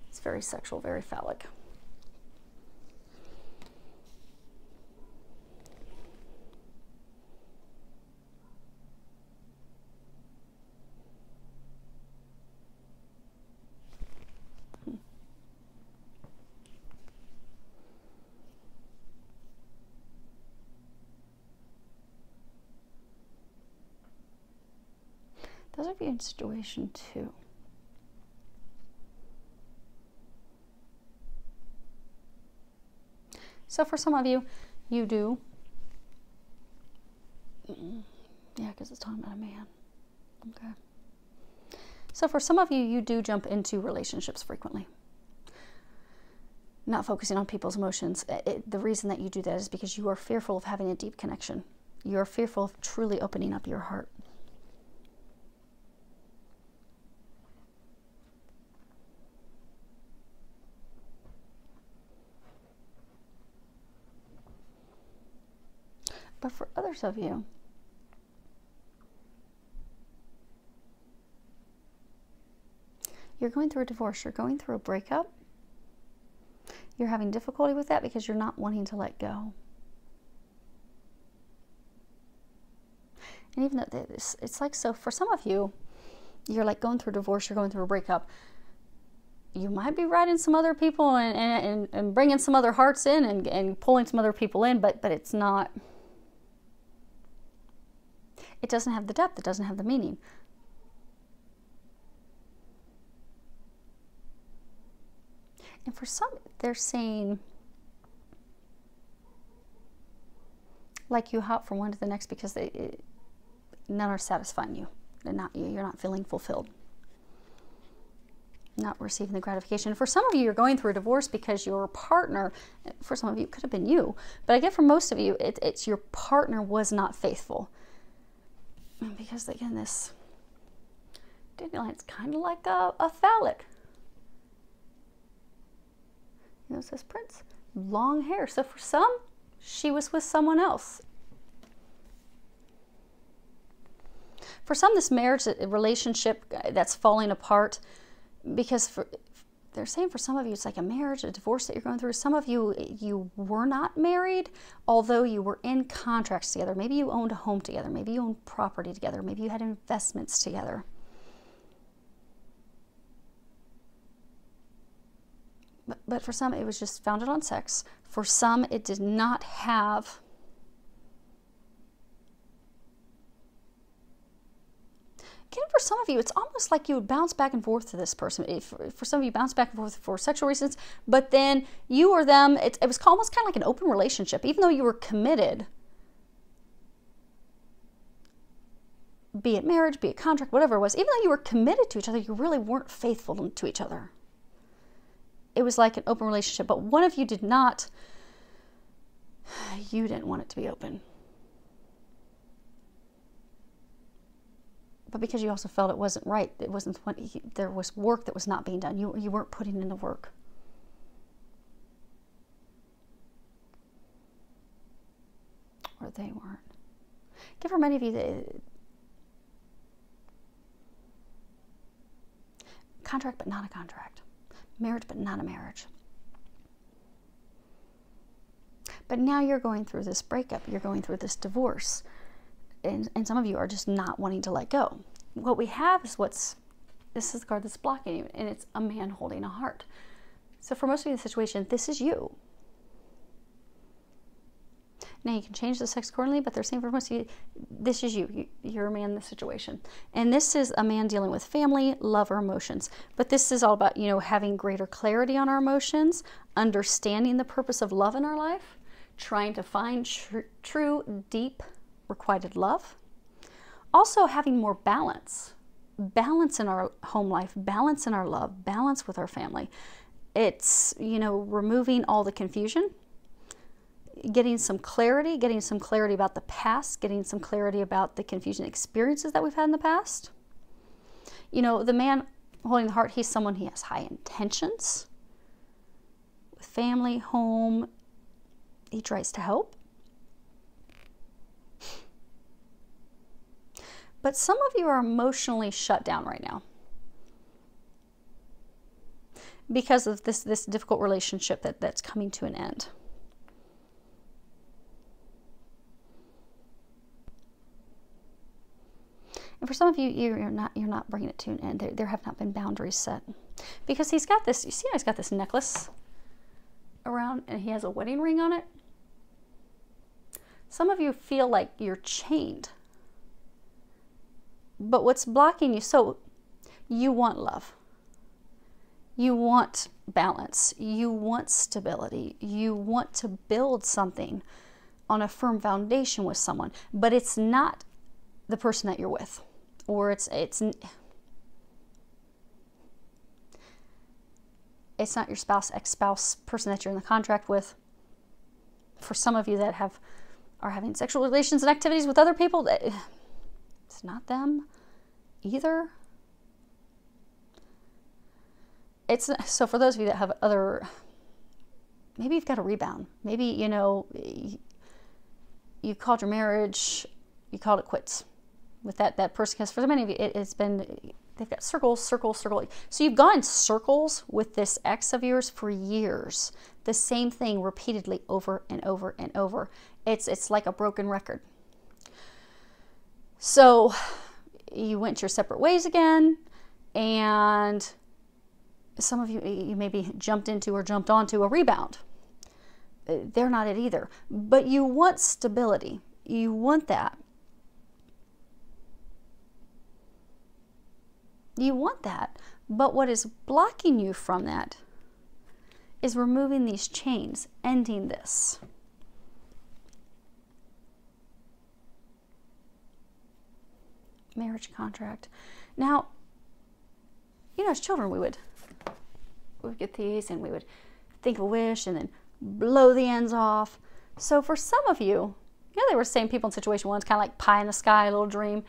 It's very sexual, very phallic. Those would be in situation 2. So for some of you, you do. Yeah, because it's talking about a man. Okay. So for some of you, you do jump into relationships frequently. Not focusing on people's emotions. The reason that you do that is because you are fearful of having a deep connection. You are fearful of truly opening up your heart. But for others of you, you're going through a divorce, you're going through a breakup, you're having difficulty with that because you're not wanting to let go. And even though it's like, so for some of you, you're like going through a divorce, you're going through a breakup, you might be riding some other people and bringing some other hearts in and pulling some other people in, but it's not... It doesn't have the depth. It doesn't have the meaning. And for some, they're saying, like you hop from one to the next because none are satisfying you. They're not you. You're not feeling fulfilled. Not receiving the gratification. For some of you, you're going through a divorce because your partner, for some of you, it could have been you, but I get for most of you, it's your partner was not faithful. Because again, this dandelion's kind of like a phallic. You know, it says Prince, long hair. So for some, she was with someone else. For some, this marriage, a relationship that's falling apart, because they're saying for some of you, it's like a marriage, a divorce that you're going through. Some of you, you were not married, although you were in contracts together. Maybe you owned a home together. Maybe you owned property together. Maybe you had investments together. But for some, it was just founded on sex. For some, it did not have... Again, for some of you, it's almost like you would bounce back and forth to this person. For some of you, bounce back and forth for sexual reasons, but then you or them, it was almost kind of like an open relationship. Even though you were committed, be it marriage, be it contract, whatever it was, even though you were committed to each other, you really weren't faithful to each other. It was like an open relationship, but one of you did not, you didn't want it to be open. But because you also felt it wasn't right, it wasn't what, there was work that was not being done. You weren't putting in the work. Or they weren't. For many of you, contract but not a contract. Marriage but not a marriage. But now you're going through this breakup. You're going through this divorce. And some of you are just not wanting to let go. What we have is this is the card that's blocking you, and it's a man holding a heart. So for most of you in the situation, this is you. Now you can change the sex accordingly, but they're saying for most of you, this is you. You're a man in this situation. And this is a man dealing with family, love, or emotions. But this is all about, having greater clarity on our emotions, understanding the purpose of love in our life, trying to find true, deep, requited love. Also having more balance. Balance in our home life, balance in our love, balance with our family. It's, removing all the confusion. Getting some clarity about the past, getting some clarity about the confusion experiences that we've had in the past. The man holding the heart, he's someone, he has high intentions with family, home. He tries to help. But some of you are emotionally shut down right now because of this difficult relationship that's coming to an end. And for some of you, you're not bringing it to an end. There have not been boundaries set. Because he's got this, you see how he's got this necklace around and he has a wedding ring on it? Some of you feel like you're chained. But what's blocking you, so you want love. You want balance. You want stability. You want to build something on a firm foundation with someone. But it's not the person that you're with. Or it's not your spouse, ex-spouse, person that you're in the contract with. For some of you that are having sexual relations and activities with other people, it's not them either. So for those of you that have maybe you've got a rebound. Maybe, you called your marriage, you called it quits with that person. Because for many of you, they've got circles. So you've gone in circles with this ex of yours for years. The same thing repeatedly over and over and over. It's like a broken record. So you went your separate ways again, and some of you maybe jumped into or jumped onto a rebound. They're not it either. But you want stability. You want that. You want that. But what is blocking you from that is removing these chains, ending this. Marriage contract. Now, as children, we would get these and we would think of a wish and then blow the ends off. So for some of you, they were saying people in situation one's kind of like pie in the sky, a little dream.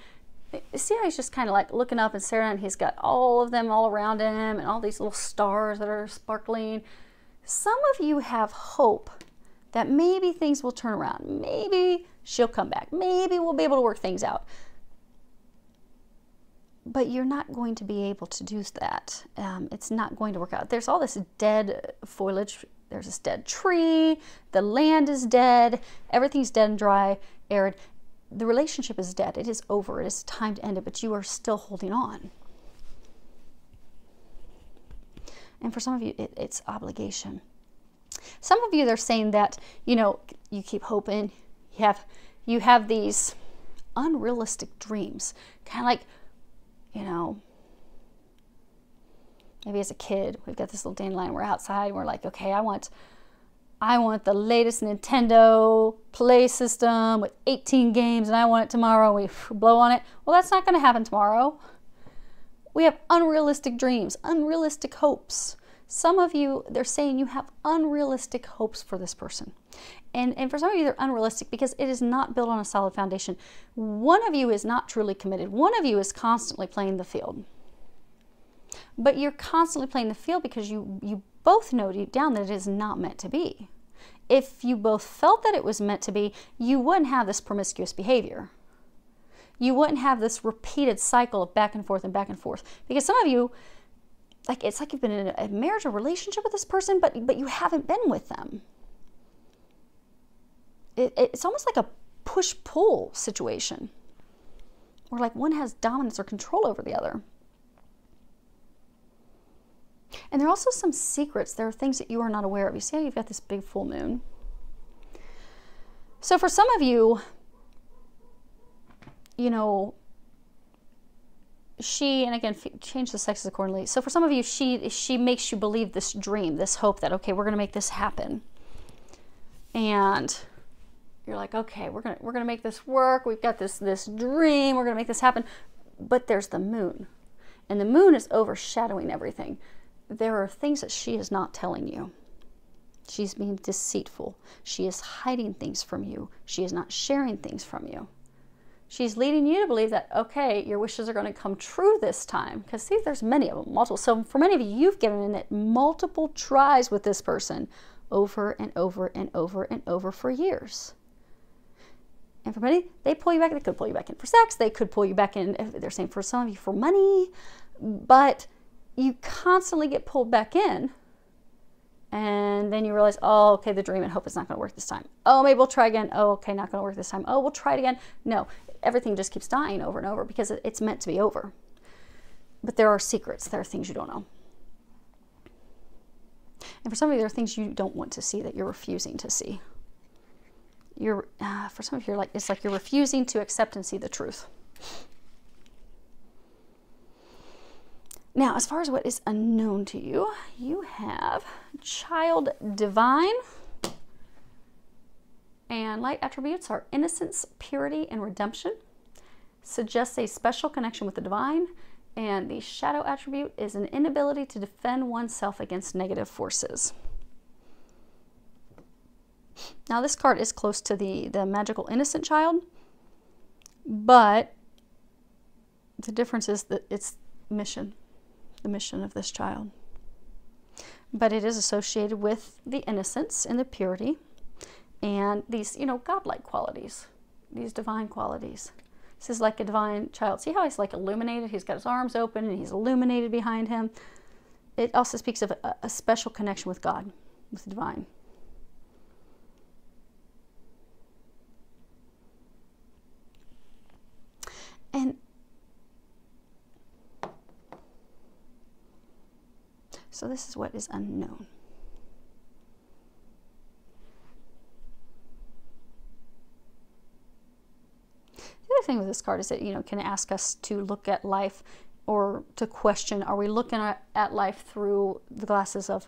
See how he's just kind of like looking up and staring, and he's got all of them all around him and all these little stars that are sparkling. Some of you have hope that maybe things will turn around. Maybe she'll come back. Maybe we'll be able to work things out. But you're not going to be able to do that. It's not going to work out. There's all this dead foliage. There's this dead tree. The land is dead. Everything's dead and dry, arid. The relationship is dead. It is over. It is time to end it, but you are still holding on. And for some of you, it's obligation. Some of you, they're saying that, you keep hoping. You have these unrealistic dreams. Kind of like, maybe as a kid, we've got this little dandelion. We're outside. And we're like, okay, I want I want the latest Nintendo Play system with 18 games and I want it tomorrow. We blow on it. Well, that's not going to happen tomorrow. We have unrealistic dreams, unrealistic hopes. Some of you, they're saying you have unrealistic hopes for this person. And for some of you, they're unrealistic because it is not built on a solid foundation. One of you is not truly committed. One of you is constantly playing the field. But you're constantly playing the field because you both know deep down that it is not meant to be. If you both felt that it was meant to be, you wouldn't have this promiscuous behavior. You wouldn't have this repeated cycle of back and forth and back and forth. Because some of you, like it's like you've been in a marriage or relationship with this person, but you haven't been with them. It's almost like a push-pull situation where like one has dominance or control over the other. And there are also some secrets. There are things that you are not aware of. You see how you've got this big full moon? So for some of you, you know, she, and again, change the sexes accordingly. So for some of you, she makes you believe this dream, this hope that, okay, we're going to make this happen. And you're like, okay, we're gonna make this work. We've got this dream. We're going to make this happen. But there's the moon. And the moon is overshadowing everything. There are things that she is not telling you. She's being deceitful. She is hiding things from you. She is not sharing things from you. She's leading you to believe that, okay, your wishes are going to come true this time. Because see, there's many of them, multiple. So for many of you, you've given it multiple tries with this person over and over and over and over for years. And for many, they pull you back. They could pull you back in for sex. They could pull you back in, they're saying for some of you, for money. But you constantly get pulled back in. And then you realize, oh, okay, the dream and hope is not going to work this time. Oh, maybe we'll try again. Oh, okay, not going to work this time. Oh, we'll try it again. No, everything just keeps dying over and over because it's meant to be over. But there are secrets. There are things you don't know. And for some of you, there are things you don't want to see that you're refusing to see. For some of you, it's like you're refusing to accept and see the truth. Now, as far as what is unknown to you, you have child divine. And light attributes are innocence, purity, and redemption. Suggests a special connection with the divine. And the shadow attribute is an inability to defend oneself against negative forces. Now, this card is close to the magical innocent child. But the difference is that it's mission. The mission of this child. But it is associated with the innocence and the purity and these, godlike qualities, these divine qualities. This is like a divine child. See how he's like illuminated? He's got his arms open and he's illuminated behind him. It also speaks of a special connection with God, with the divine. And so this is what is unknown. The other thing with this card is that, can ask us to look at life or to question, are we looking at life through the glasses of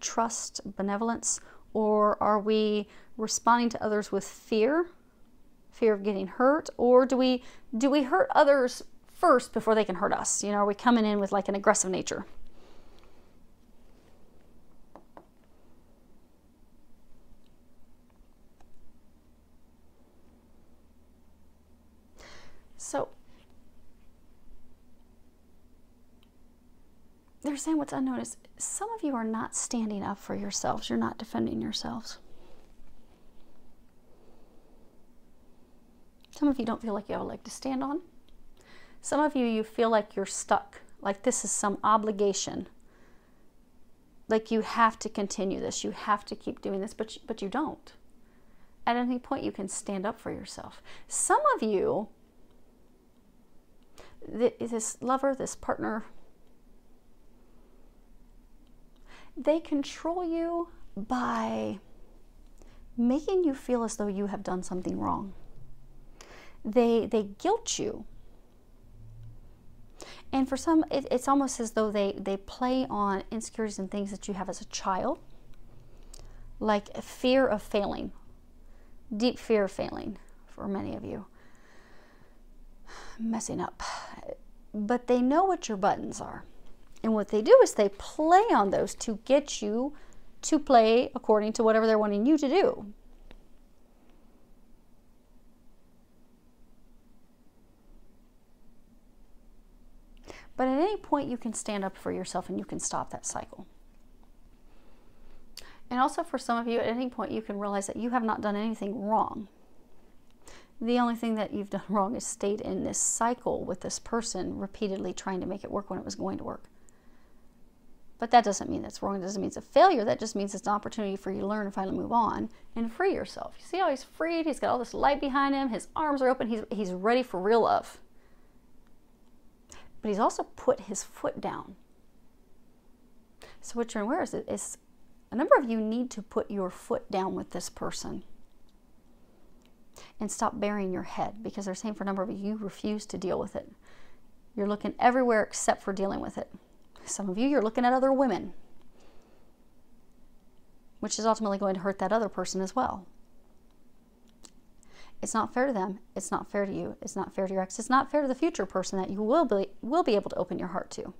trust, benevolence, or are we responding to others with fear of getting hurt, or do we hurt others first before they can hurt us? Are we coming in with like an aggressive nature? So they're saying what's unknown is some of you are not standing up for yourselves. You're not defending yourselves. Some of you don't feel like you have a leg to stand on. Some of you feel like you're stuck, like this is some obligation. Like you have to continue this, you have to keep doing this, but you don't. At any point you can stand up for yourself. Some of you, this lover, this partner, they control you by making you feel as though you have done something wrong. They guilt you. And for some, it's almost as though they play on insecurities and things that you have as a child. like a fear of failing, deep fear of failing for many of you, messing up. But they know what your buttons are. And what they do is they play on those to get you to play according to whatever they're wanting you to do. But at any point you can stand up for yourself and you can stop that cycle. And also for some of you, at any point you can realize that you have not done anything wrong. The only thing that you've done wrong is stayed in this cycle with this person, repeatedly trying to make it work when it was going to work. But that doesn't mean that's wrong. It doesn't mean it's a failure. That just means it's an opportunity for you to learn and finally move on and free yourself. You see how he's freed? He's got all this light behind him. His arms are open. He's ready for real love. But he's also put his foot down. So what you're aware is a number of you need to put your foot down with this person and stop burying your head, because they're saying for a number of you, you refuse to deal with it. You're looking everywhere except for dealing with it. Some of you, you're looking at other women, which is ultimately going to hurt that other person as well. It's not fair to them. It's not fair to you. It's not fair to your ex. It's not fair to the future person that you will be able to open your heart to.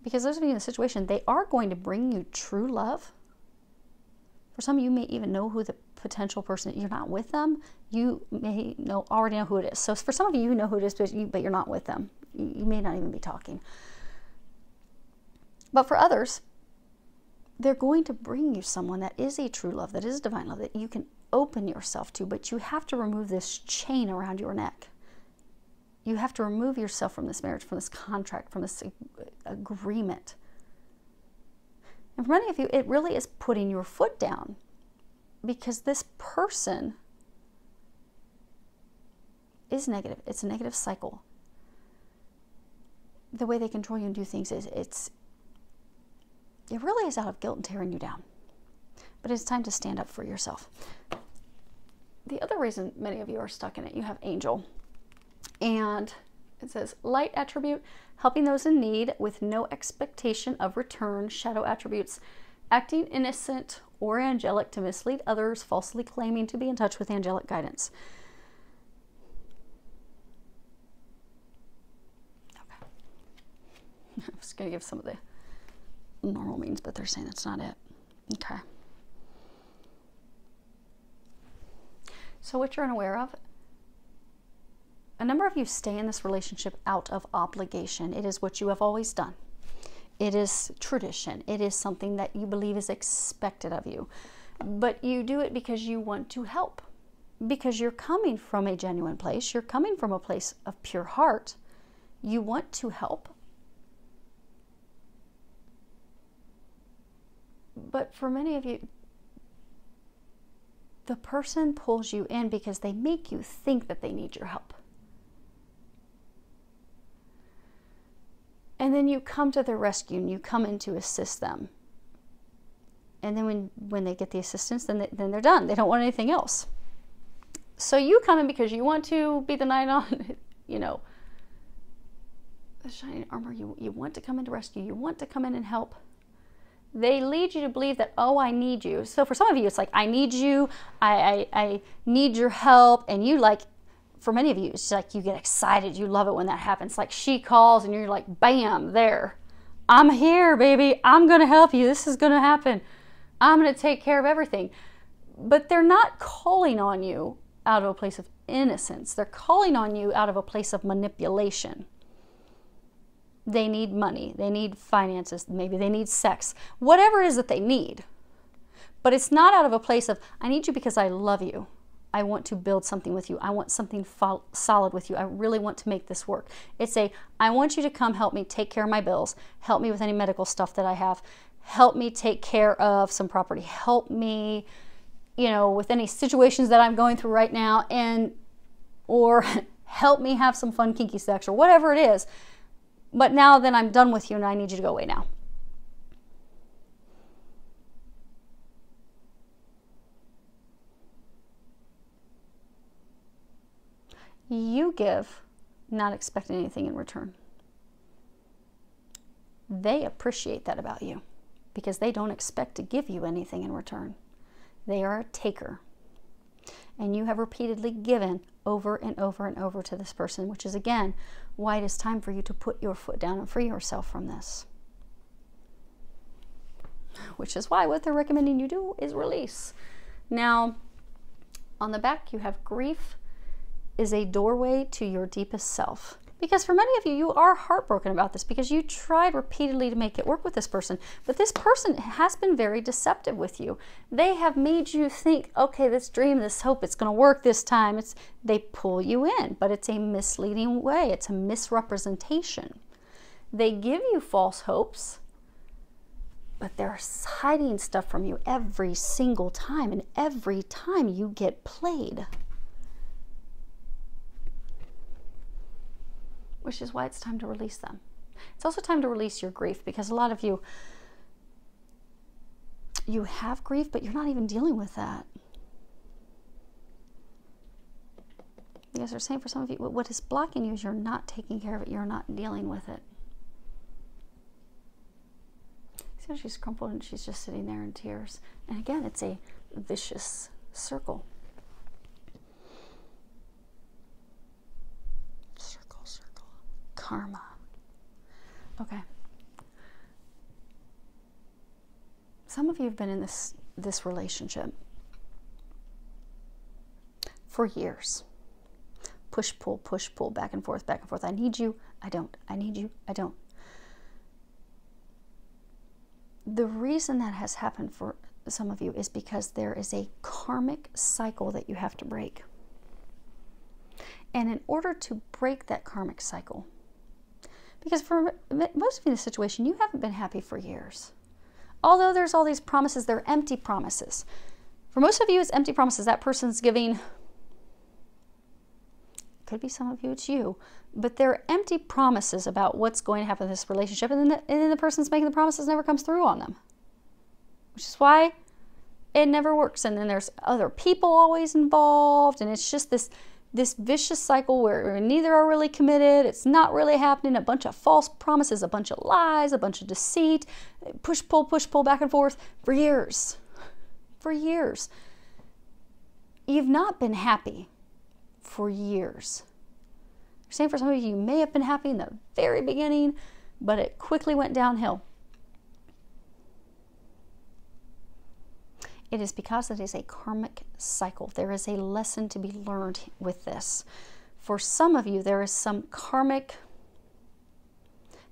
Because those of you in the situation, they are going to bring you true love. For some of you, may even know who the potential person, you're not with them. You may already know who it is. So for some of you, you know who it is, but you're not with them. You may not even be talking. But for others, they're going to bring you someone that is a true love, that is divine love, that you can open yourself to, but you have to remove this chain around your neck. You have to remove yourself from this marriage, from this contract, from this agreement. And for many of you, it really is putting your foot down, because this person is negative. It's a negative cycle. The way they control you and do things is it really is out of guilt and tearing you down. But it's time to stand up for yourself. The other reason many of you are stuck in it, you have Angel. And it says, light attribute, helping those in need with no expectation of return. Shadow attributes, acting innocent or angelic to mislead others, falsely claiming to be in touch with angelic guidance. Okay. I was going to give some of the normal means, but they're saying that's not it. Okay. So what you're unaware of, a number of you stay in this relationship out of obligation. It is what you have always done. It is tradition. It is something that you believe is expected of you. But you do it because you want to help. Because you're coming from a genuine place. You're coming from a place of pure heart. You want to help. But for many of you, the person pulls you in because they make you think that they need your help. And then you come to their rescue and you come in to assist them. And then when they get the assistance, then they're done. They don't want anything else. So you come in because you want to be the knight on, the shining armor. You want to come in to rescue. You want to come in and help. They lead you to believe that, oh, I need you. So for some of you, it's like, I need you. I need your help. And you for many of you, it's like you get excited. You love it when that happens. Like she calls and you're like, bam, there. I'm here, baby. I'm going to help you. This is going to happen. I'm going to take care of everything. But they're not calling on you out of a place of innocence. They're calling on you out of a place of manipulation. They need money. They need finances. Maybe they need sex. Whatever it is that they need. But it's not out of a place of, I need you because I love you. I want to build something with you. I want something solid with you. I really want to make this work. It's I want you to come help me take care of my bills. Help me with any medical stuff that I have. Help me take care of some property. Help me, with any situations that I'm going through right now, or help me have some fun kinky sex or whatever it is. But now then I'm done with you and I need you to go away now. You give, not expecting anything in return. They appreciate that about you. because they don't expect to give you anything in return. They are a taker. And you have repeatedly given over and over and over to this person, which is, again, why it is time for you to put your foot down and free yourself from this. Which is why what they're recommending you do is release. Now, on the back, you have grief is a doorway to your deepest self. Because for many of you, you are heartbroken about this because you tried repeatedly to make it work with this person. But this person has been very deceptive with you. They have made you think, okay, this dream, this hope, it's going to work this time. They pull you in, but it's a misleading way. It's a misrepresentation. They give you false hopes, but they're hiding stuff from you every single time. And every time you get played. Which is why it's time to release them. It's also time to release your grief, because a lot of you have grief, but you're not even dealing with that. Because they're saying for some of you, what is blocking you is you're not taking care of it. You're not dealing with it. See how she's crumpled and she's just sitting there in tears. And again, it's a vicious circle. Karma. Okay. Some of you have been in this relationship for years. Push, pull, back and forth, back and forth. I need you, I don't. I need you, I don't. The reason that has happened for some of you is because there is a karmic cycle that you have to break. And in order to break that karmic cycle, because for most of you in this situation, you haven't been happy for years. Although there's all these promises, they're empty promises. For most of you, it's empty promises. That person's giving, could be some of you, it's you, but they're empty promises about what's going to happen in this relationship, and then the person's making the promises never comes through on them. Which is why it never works. And then there's other people always involved, and it's just this vicious cycle where neither are really committed. It's not really happening. A bunch of false promises, a bunch of lies, a bunch of deceit, push, pull, back and forth for years. For years. You've not been happy for years. Same for some of you. You may have been happy in the very beginning, but it quickly went downhill. It is because it is a karmic cycle. There is a lesson to be learned with this. For some of you, there is some karmic,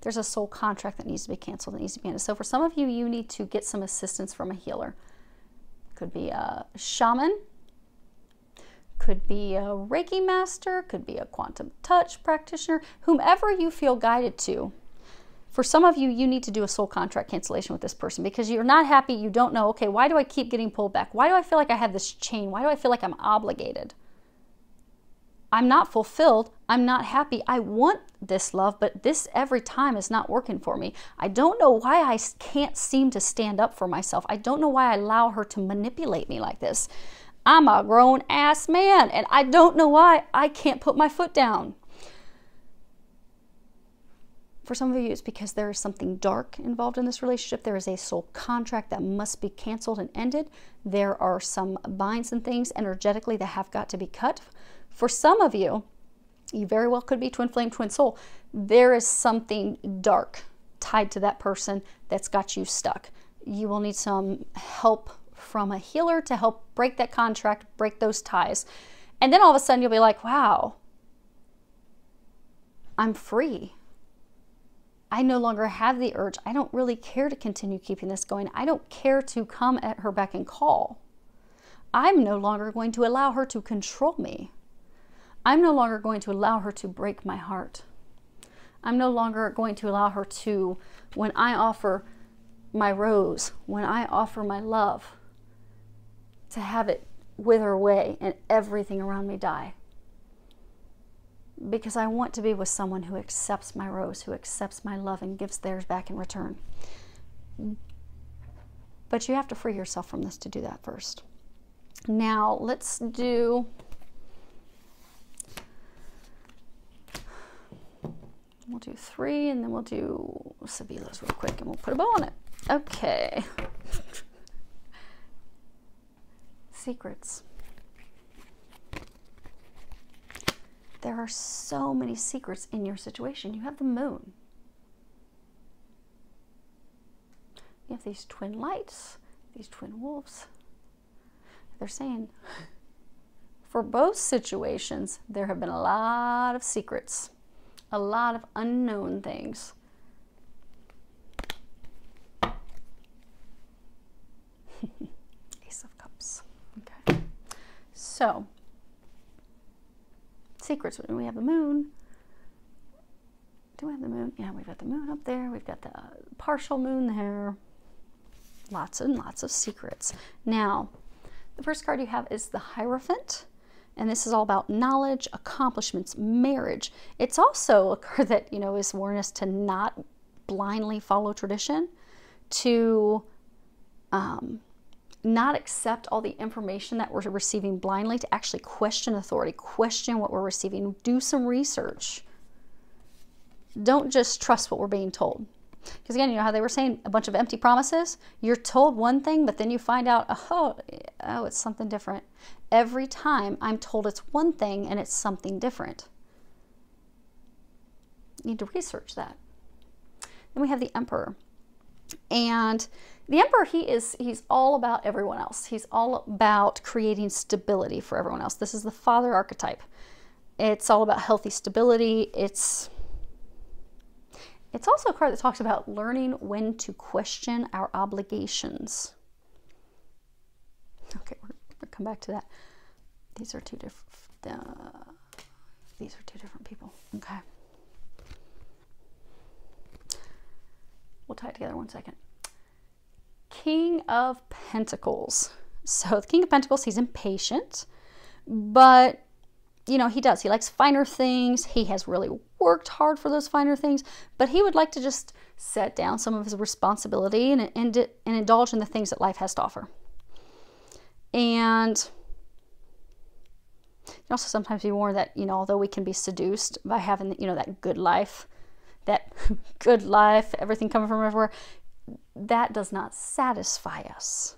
there's a soul contract that needs to be canceled, that needs to be ended. So for some of you, you need to get some assistance from a healer. Could be a shaman, could be a Reiki master, could be a quantum touch practitioner, whomever you feel guided to. For some of you, you need to do a soul contract cancellation with this person because you're not happy. You don't know, okay, why do I keep getting pulled back? Why do I feel like I have this chain? Why do I feel like I'm obligated? I'm not fulfilled. I'm not happy. I want this love, but this every time is not working for me. I don't know why I can't seem to stand up for myself. I don't know why I allow her to manipulate me like this. I'm a grown-ass man, and I don't know why I can't put my foot down. For some of you, it's because there is something dark involved in this relationship. There is a soul contract that must be canceled and ended. There are some binds and things energetically that have got to be cut. For some of you, you very well could be twin flame, twin soul. There is something dark tied to that person that's got you stuck. You will need some help from a healer to help break that contract, break those ties. And then all of a sudden you'll be like, wow, I'm free. I no longer have the urge. I don't really care to continue keeping this going. I don't care to come at her beck and call. I'm no longer going to allow her to control me. I'm no longer going to allow her to break my heart. I'm no longer going to allow her to, when I offer my rose, when I offer my love, to have it wither away and everything around me die. Because I want to be with someone who accepts my rose, who accepts my love and gives theirs back in return. But you have to free yourself from this to do that first. Now, let's do We'll do 3, and then we'll do Sabila's real quick, and we'll put a bow on it. Okay. Secrets. There are so many secrets in your situation. You have the moon. You have these twin lights, these twin wolves. They're saying, for both situations, there have been a lot of secrets, a lot of unknown things. Ace of Cups. Okay. So, secrets. We have the moon. Do we have the moon? Yeah, we've got the moon up there. We've got the partial moon there. Lots and lots of secrets. Now, the first card you have is the Hierophant. And this is all about knowledge, accomplishments, marriage. It's also a card that, you know, is warning us to not blindly follow tradition, to not accept all the information that we're receiving blindly, to actually question authority, question what we're receiving, do some research. Don't just trust what we're being told. Because again, you know how they were saying a bunch of empty promises? You're told one thing, but then you find out, oh, it's something different. Every time I'm told it's one thing and it's something different. You need to research that. Then we have the Emperor. And the Emperor, he's all about everyone else. He's all about creating stability for everyone else. This is the father archetype. It's all about healthy stability. It's also a card that talks about learning when to question our obligations. Okay, we'll come back to that. These are two different people. Okay. We'll tie it together one second. King of Pentacles. So the King of Pentacles, he's impatient, but you know, he likes finer things. He has really worked hard for those finer things, but he would like to just set down some of his responsibility and indulge in the things that life has to offer. And you can also sometimes be warned that, you know, although we can be seduced by having, you know, that good life, everything coming from everywhere, that does not satisfy us.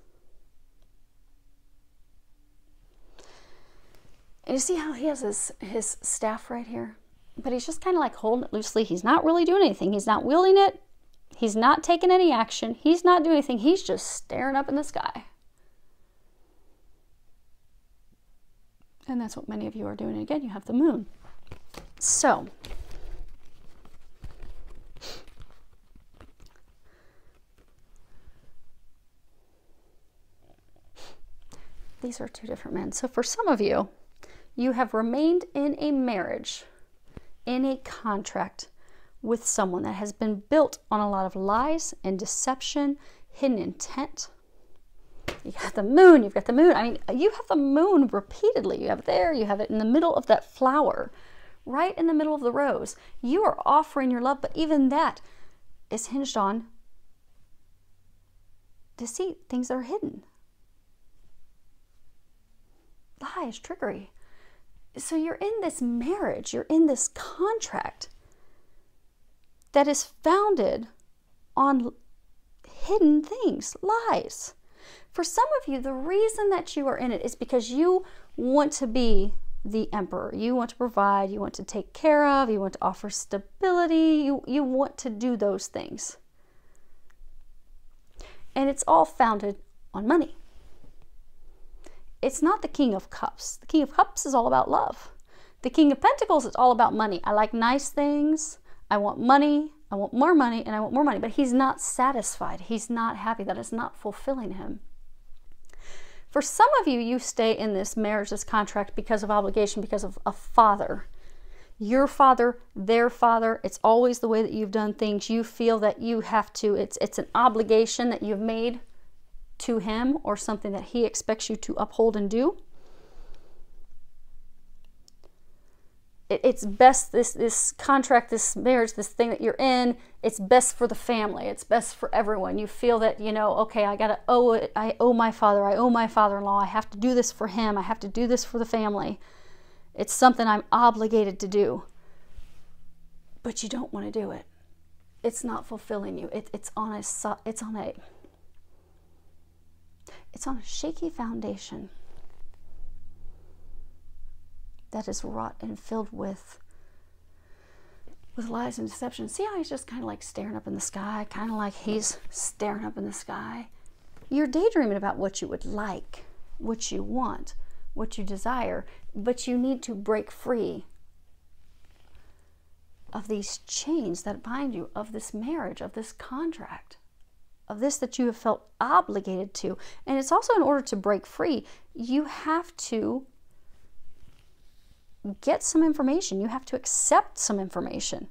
And you see how he has his staff right here? But he's just kind of like holding it loosely. He's not really doing anything. He's not wielding it. He's not taking any action. He's not doing anything. He's just staring up in the sky. And that's what many of you are doing. And again, you have the moon. So, these are two different men. So for some of you, you have remained in a marriage, in a contract with someone that has been built on a lot of lies and deception, hidden intent. You got the moon, you've got the moon. I mean, you have the moon repeatedly. You have it there, you have it in the middle of that flower, right in the middle of the rose. You are offering your love, but even that is hinged on deceit, things that are hidden. Lies, trickery. So you're in this marriage, you're in this contract that is founded on hidden things, lies. For some of you, the reason that you are in it is because you want to be the emperor. You want to provide, you want to take care of, you want to offer stability, you want to do those things. And it's all founded on money. It's not the King of Cups. The King of Cups is all about love. The King of Pentacles is all about money. I like nice things. I want money. I want more money, and I want more money. But he's not satisfied. He's not happy. That is not fulfilling him. For some of you, you stay in this marriage, this contract, because of obligation, because of a father. Your father, their father. It's always the way that you've done things. You feel that you have to. It's an obligation that you've made to him, or something that he expects you to uphold and do. It's best, this contract, this marriage, this thing that you're in, it's best for the family. It's best for everyone. You feel that, you know, okay, I owe my father, I owe my father-in-law, I have to do this for him, I have to do this for the family. It's something I'm obligated to do. but you don't want to do it. It's not fulfilling you. It's on a shaky foundation that is wrought and filled with lies and deception. See how he's just kind of like staring up in the sky, kind of like he's staring up in the sky. You're daydreaming about what you would like, what you want, what you desire, but you need to break free of these chains that bind you, of this marriage, of this contract, of this that you have felt obligated to. And it's also, in order to break free, you have to get some information. You have to accept some information.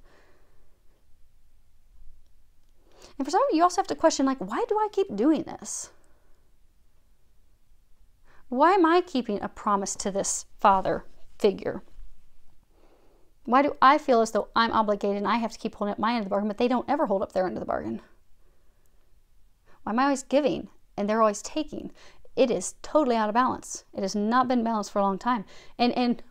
And for some of you, you also have to question, like, why do I keep doing this? Why am I keeping a promise to this father figure? Why do I feel as though I'm obligated and I have to keep holding up my end of the bargain, but they don't ever hold up their end of the bargain? Why am I always giving and they're always taking? It is totally out of balance. It has not been balanced for a long time. And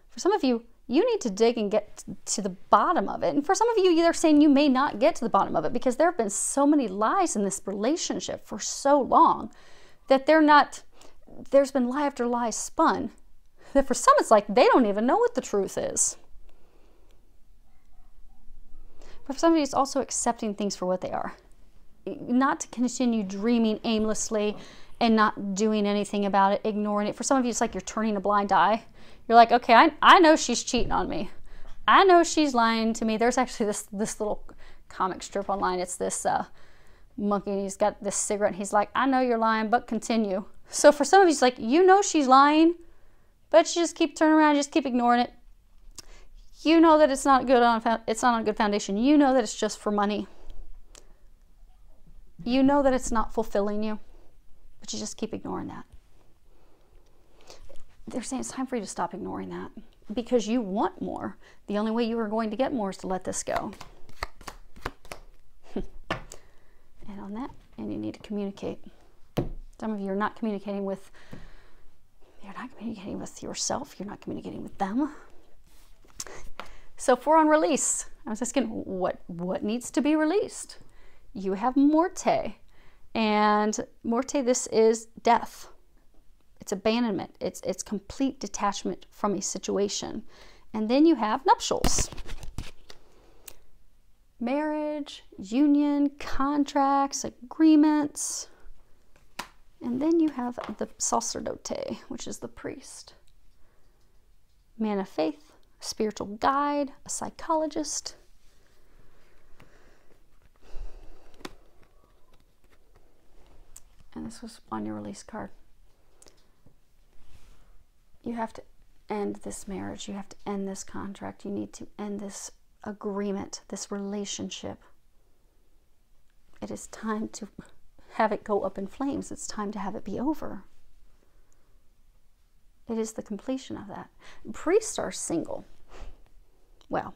for some of you, you need to dig and get to the bottom of it. And for some of you, they're saying you may not get to the bottom of it because there have been so many lies in this relationship for so long that there's been lie after lie spun, that for some it's like they don't even know what the truth is. But for some of you, it's also accepting things for what they are. Not to continue dreaming aimlessly and not doing anything about it, ignoring it. For some of you, it's like you're turning a blind eye. You're like, okay, I know she's cheating on me. I know she's lying to me. There's actually this little comic strip online. It's this monkey, and he's got this cigarette, and he's like, I know you're lying, but continue. So for some of you, it's like, you know she's lying, but you just keep turning around, just keep ignoring it. You know that it's not on a good foundation. You know that it's just for money. You know that it's not fulfilling you, but you just keep ignoring that. They're saying it's time for you to stop ignoring that because you want more. The only way you are going to get more is to let this go. And on that, and you need to communicate. Some of you are not communicating with yourself. You're not communicating with them. So for on release, I was asking what needs to be released? You have Morte. And Morte, this is death. It's abandonment. It's complete detachment from a situation. And then you have nuptials. Marriage, union, contracts, agreements. And then you have the sacerdote, which is the priest. Man of faith, a spiritual guide, a psychologist. And this was on your release card. You have to end this marriage. You have to end this contract. You need to end this agreement, this relationship. It is time to have it go up in flames. It's time to have it be over. It is the completion of that. Priests are single. Well,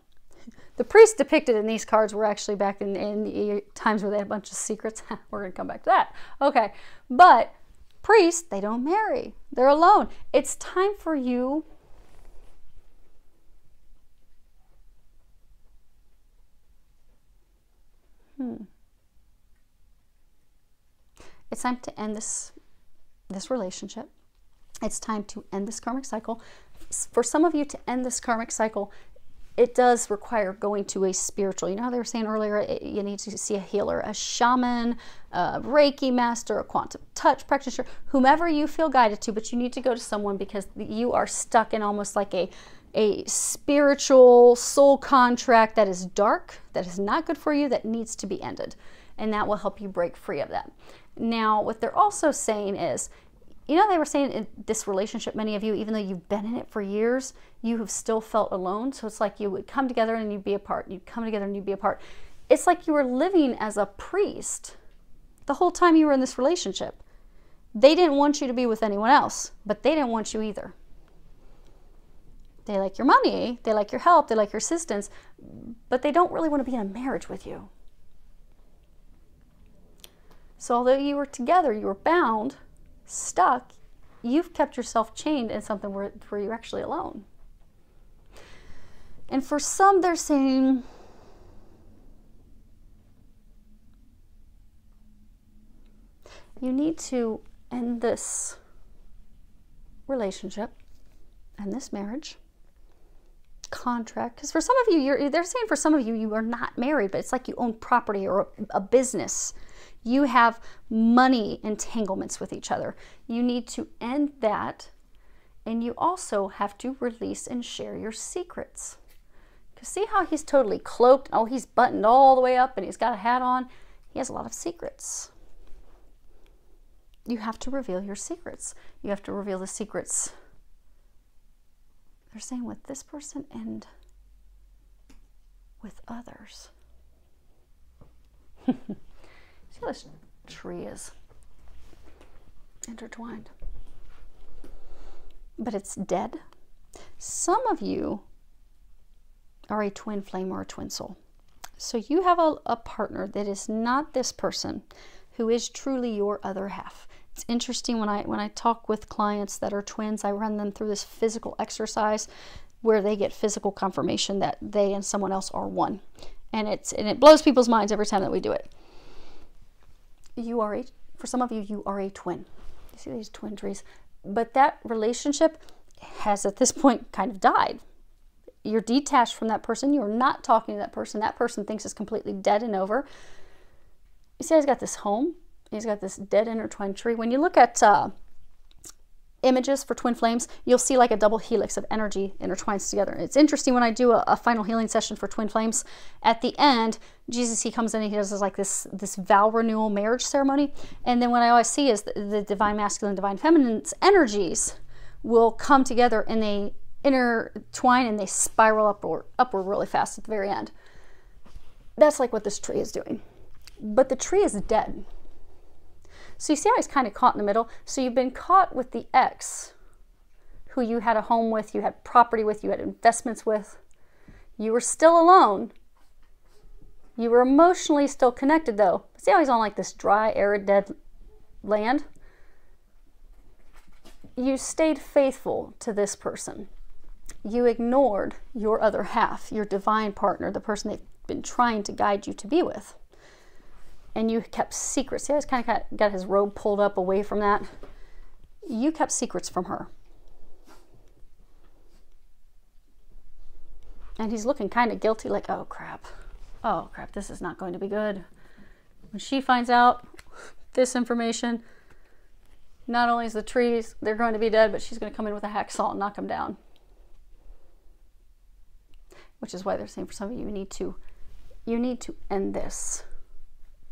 the priests depicted in these cards were actually back in the times where they had a bunch of secrets. We're going to come back to that. Okay, but priests, they don't marry. They're alone. It's time for you It's time to end this relationship. It's time to end this karmic cycle. For some of you to end this karmic cycle, it does require going to a spiritual. You know how they were saying earlier, you need to see a healer, a shaman, a Reiki master, a quantum touch practitioner, whomever you feel guided to, but you need to go to someone because you are stuck in almost like a spiritual soul contract that is dark, that is not good for you, that needs to be ended. And that will help you break free of that. Now, what they're also saying is, you know, they were saying in this relationship, many of you, even though you've been in it for years, you have still felt alone. So it's like you would come together and you'd be apart. You'd come together and you'd be apart. It's like you were living as a priest the whole time you were in this relationship. They didn't want you to be with anyone else, but they didn't want you either. They like your money, they like your help, they like your assistance, but they don't really want to be in a marriage with you. So although you were together, you were bound, stuck, you've kept yourself chained in something where you're actually alone. And for some, they're saying You need to end this relationship and this marriage contract, because for some of you, they're saying for some of you, you are not married, but it's like you own property or a business. You have money entanglements with each other. You need to end that, and you also have to release and share your secrets. Because see how he's totally cloaked? Oh, he's buttoned all the way up and he's got a hat on. He has a lot of secrets. You have to reveal your secrets. You have to reveal the secrets. They're saying with this person and with others. See how this tree is intertwined? But it's dead. Some of you are a twin flame or a twin soul. So you have a partner that is not this person, who is truly your other half. It's interesting when I talk with clients that are twins, I run them through this physical exercise where they get physical confirmation that they and someone else are one. And it blows people's minds every time that we do it. For some of you, you are a twin. You see these twin trees? But that relationship has at this point kind of died. You're detached from that person. You're not talking to that person. That person thinks it's completely dead and over. You see, he's got this home. He's got this dead intertwined tree. When you look at images for twin flames, you'll see like a double helix of energy intertwines together. It's interesting when I do a final healing session for twin flames. At the end, Jesus, he comes in and he does like this vow renewal marriage ceremony. And then what I always see is the divine masculine, divine feminine's energies will come together and they intertwine and they spiral upward really fast at the very end. That's like what this tree is doing. But the tree is dead. So you see how he's kind of caught in the middle? So you've been caught with the ex, who you had a home with, you had property with, you had investments with. You were still alone. You were emotionally still connected though. See how he's on like this dry, arid, dead land? You stayed faithful to this person. You ignored your other half, your divine partner, the person they've been trying to guide you to be with. And you kept secrets. See how he's kind of got his robe pulled up away from that? You kept secrets from her. And he's looking kind of guilty, like, oh crap, this is not going to be good. When she finds out this information, not only is the trees, they're going to be dead, but she's going to come in with a hacksaw and knock them down. Which is why they're saying for some of you, you need to end this.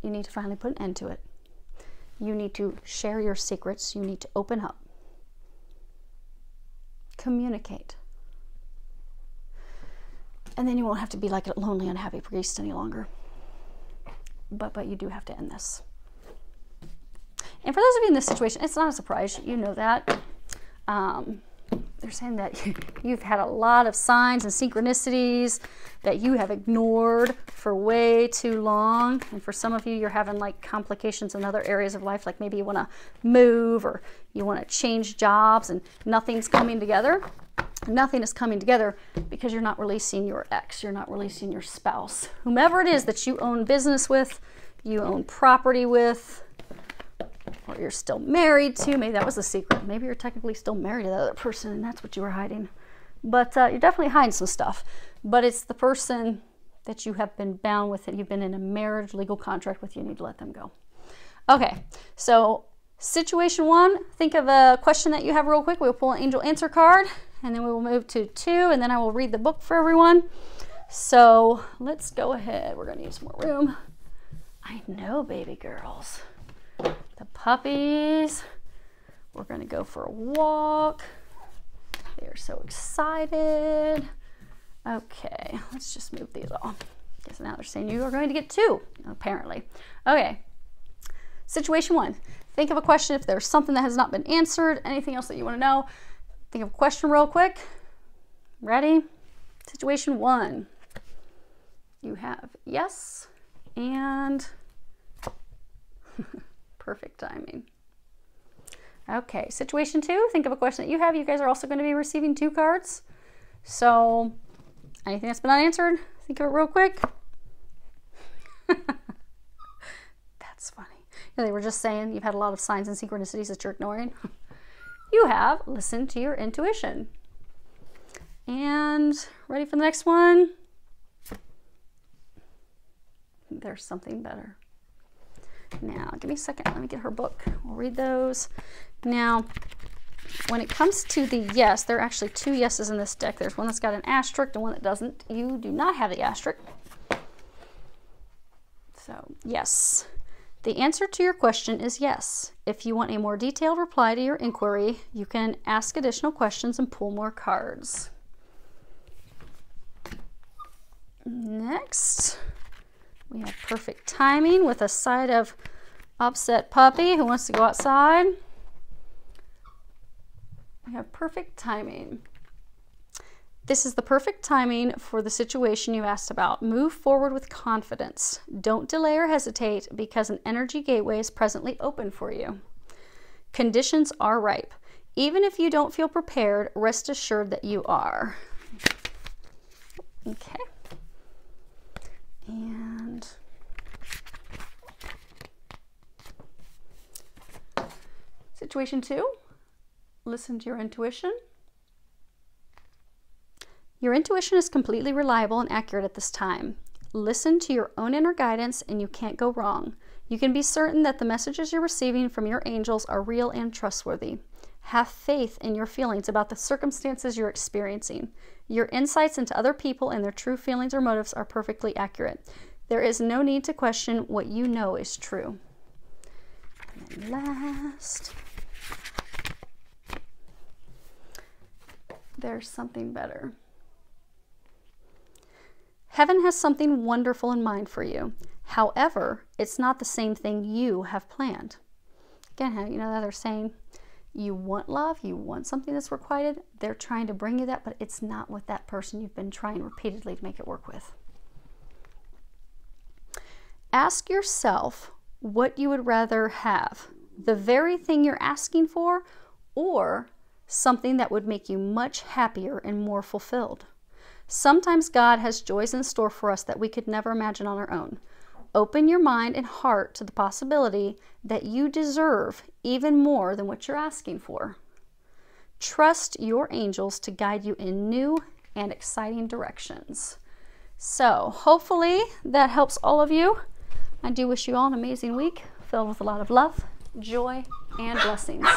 You need to finally put an end to it. You need to share your secrets. You need to open up. Communicate. And then you won't have to be like a lonely, unhappy priest any longer. But you do have to end this. And for those of you in this situation, it's not a surprise. You know that. They're saying that you've had a lot of signs and synchronicities that you have ignored for way too long. And for some of you, you're having like complications in other areas of life, like maybe you want to move or you want to change jobs and nothing's coming together. Nothing is coming together because you're not releasing your ex, you're not releasing your spouse. Whomever it is that you own business with, you own property with, or you're still married to. Maybe that was the secret. Maybe you're technically still married to that other person and that's what you were hiding. But you're definitely hiding some stuff. But it's the person that you have been bound with, that you've been in a marriage legal contract with. You need to let them go. Okay, so situation 1, think of a question that you have real quick. We'll pull an angel answer card and then we will move to 2 and then I will read the book for everyone. So let's go ahead. We're going to need some more room. I know, baby girls. The puppies. We're going to go for a walk. They are so excited. Okay, let's just move these off. Because now they're saying you are going to get 2, apparently. Okay, situation 1. Think of a question if there's something that has not been answered. Anything else that you want to know? Think of a question real quick. Ready? Situation 1. You have yes and perfect timing. Okay, situation 2, think of a question that you have. You guys are also going to be receiving 2 cards. So anything that's been unanswered, think of it real quick. That's funny. They were just saying you've had a lot of signs and synchronicities that you're ignoring. You have listened to your intuition. And ready for the next one? There's something better. Now, give me a second. Let me get her book. We'll read those. Now, when it comes to the yes, there are actually 2 yeses in this deck. There's one that's got an asterisk and one that doesn't. You do not have the asterisk. So, yes. The answer to your question is yes. If you want a more detailed reply to your inquiry, you can ask additional questions and pull more cards. Next, we have perfect timing with a side of upset puppy who wants to go outside. We have perfect timing. This is the perfect timing for the situation you asked about. Move forward with confidence. Don't delay or hesitate because an energy gateway is presently open for you. Conditions are ripe. Even if you don't feel prepared, rest assured that you are. Okay. And situation 2, listen to your intuition. Your intuition is completely reliable and accurate at this time. Listen to your own inner guidance and you can't go wrong. You can be certain that the messages you're receiving from your angels are real and trustworthy. Have faith in your feelings about the circumstances you're experiencing. Your insights into other people and their true feelings or motives are perfectly accurate. There is no need to question what you know is true. And then last, there's something better. Heaven has something wonderful in mind for you. However, it's not the same thing you have planned. Again, you know that they're saying you want love, you want something that's requited. They're trying to bring you that, but it's not with that person you've been trying repeatedly to make it work with. Ask yourself what you would rather have. The very thing you're asking for, or something that would make you much happier and more fulfilled. Sometimes God has joys in store for us that we could never imagine on our own. Open your mind and heart to the possibility that you deserve even more than what you're asking for. Trust your angels to guide you in new and exciting directions. So hopefully that helps all of you. I do wish you all an amazing week filled with a lot of love, joy, and blessings.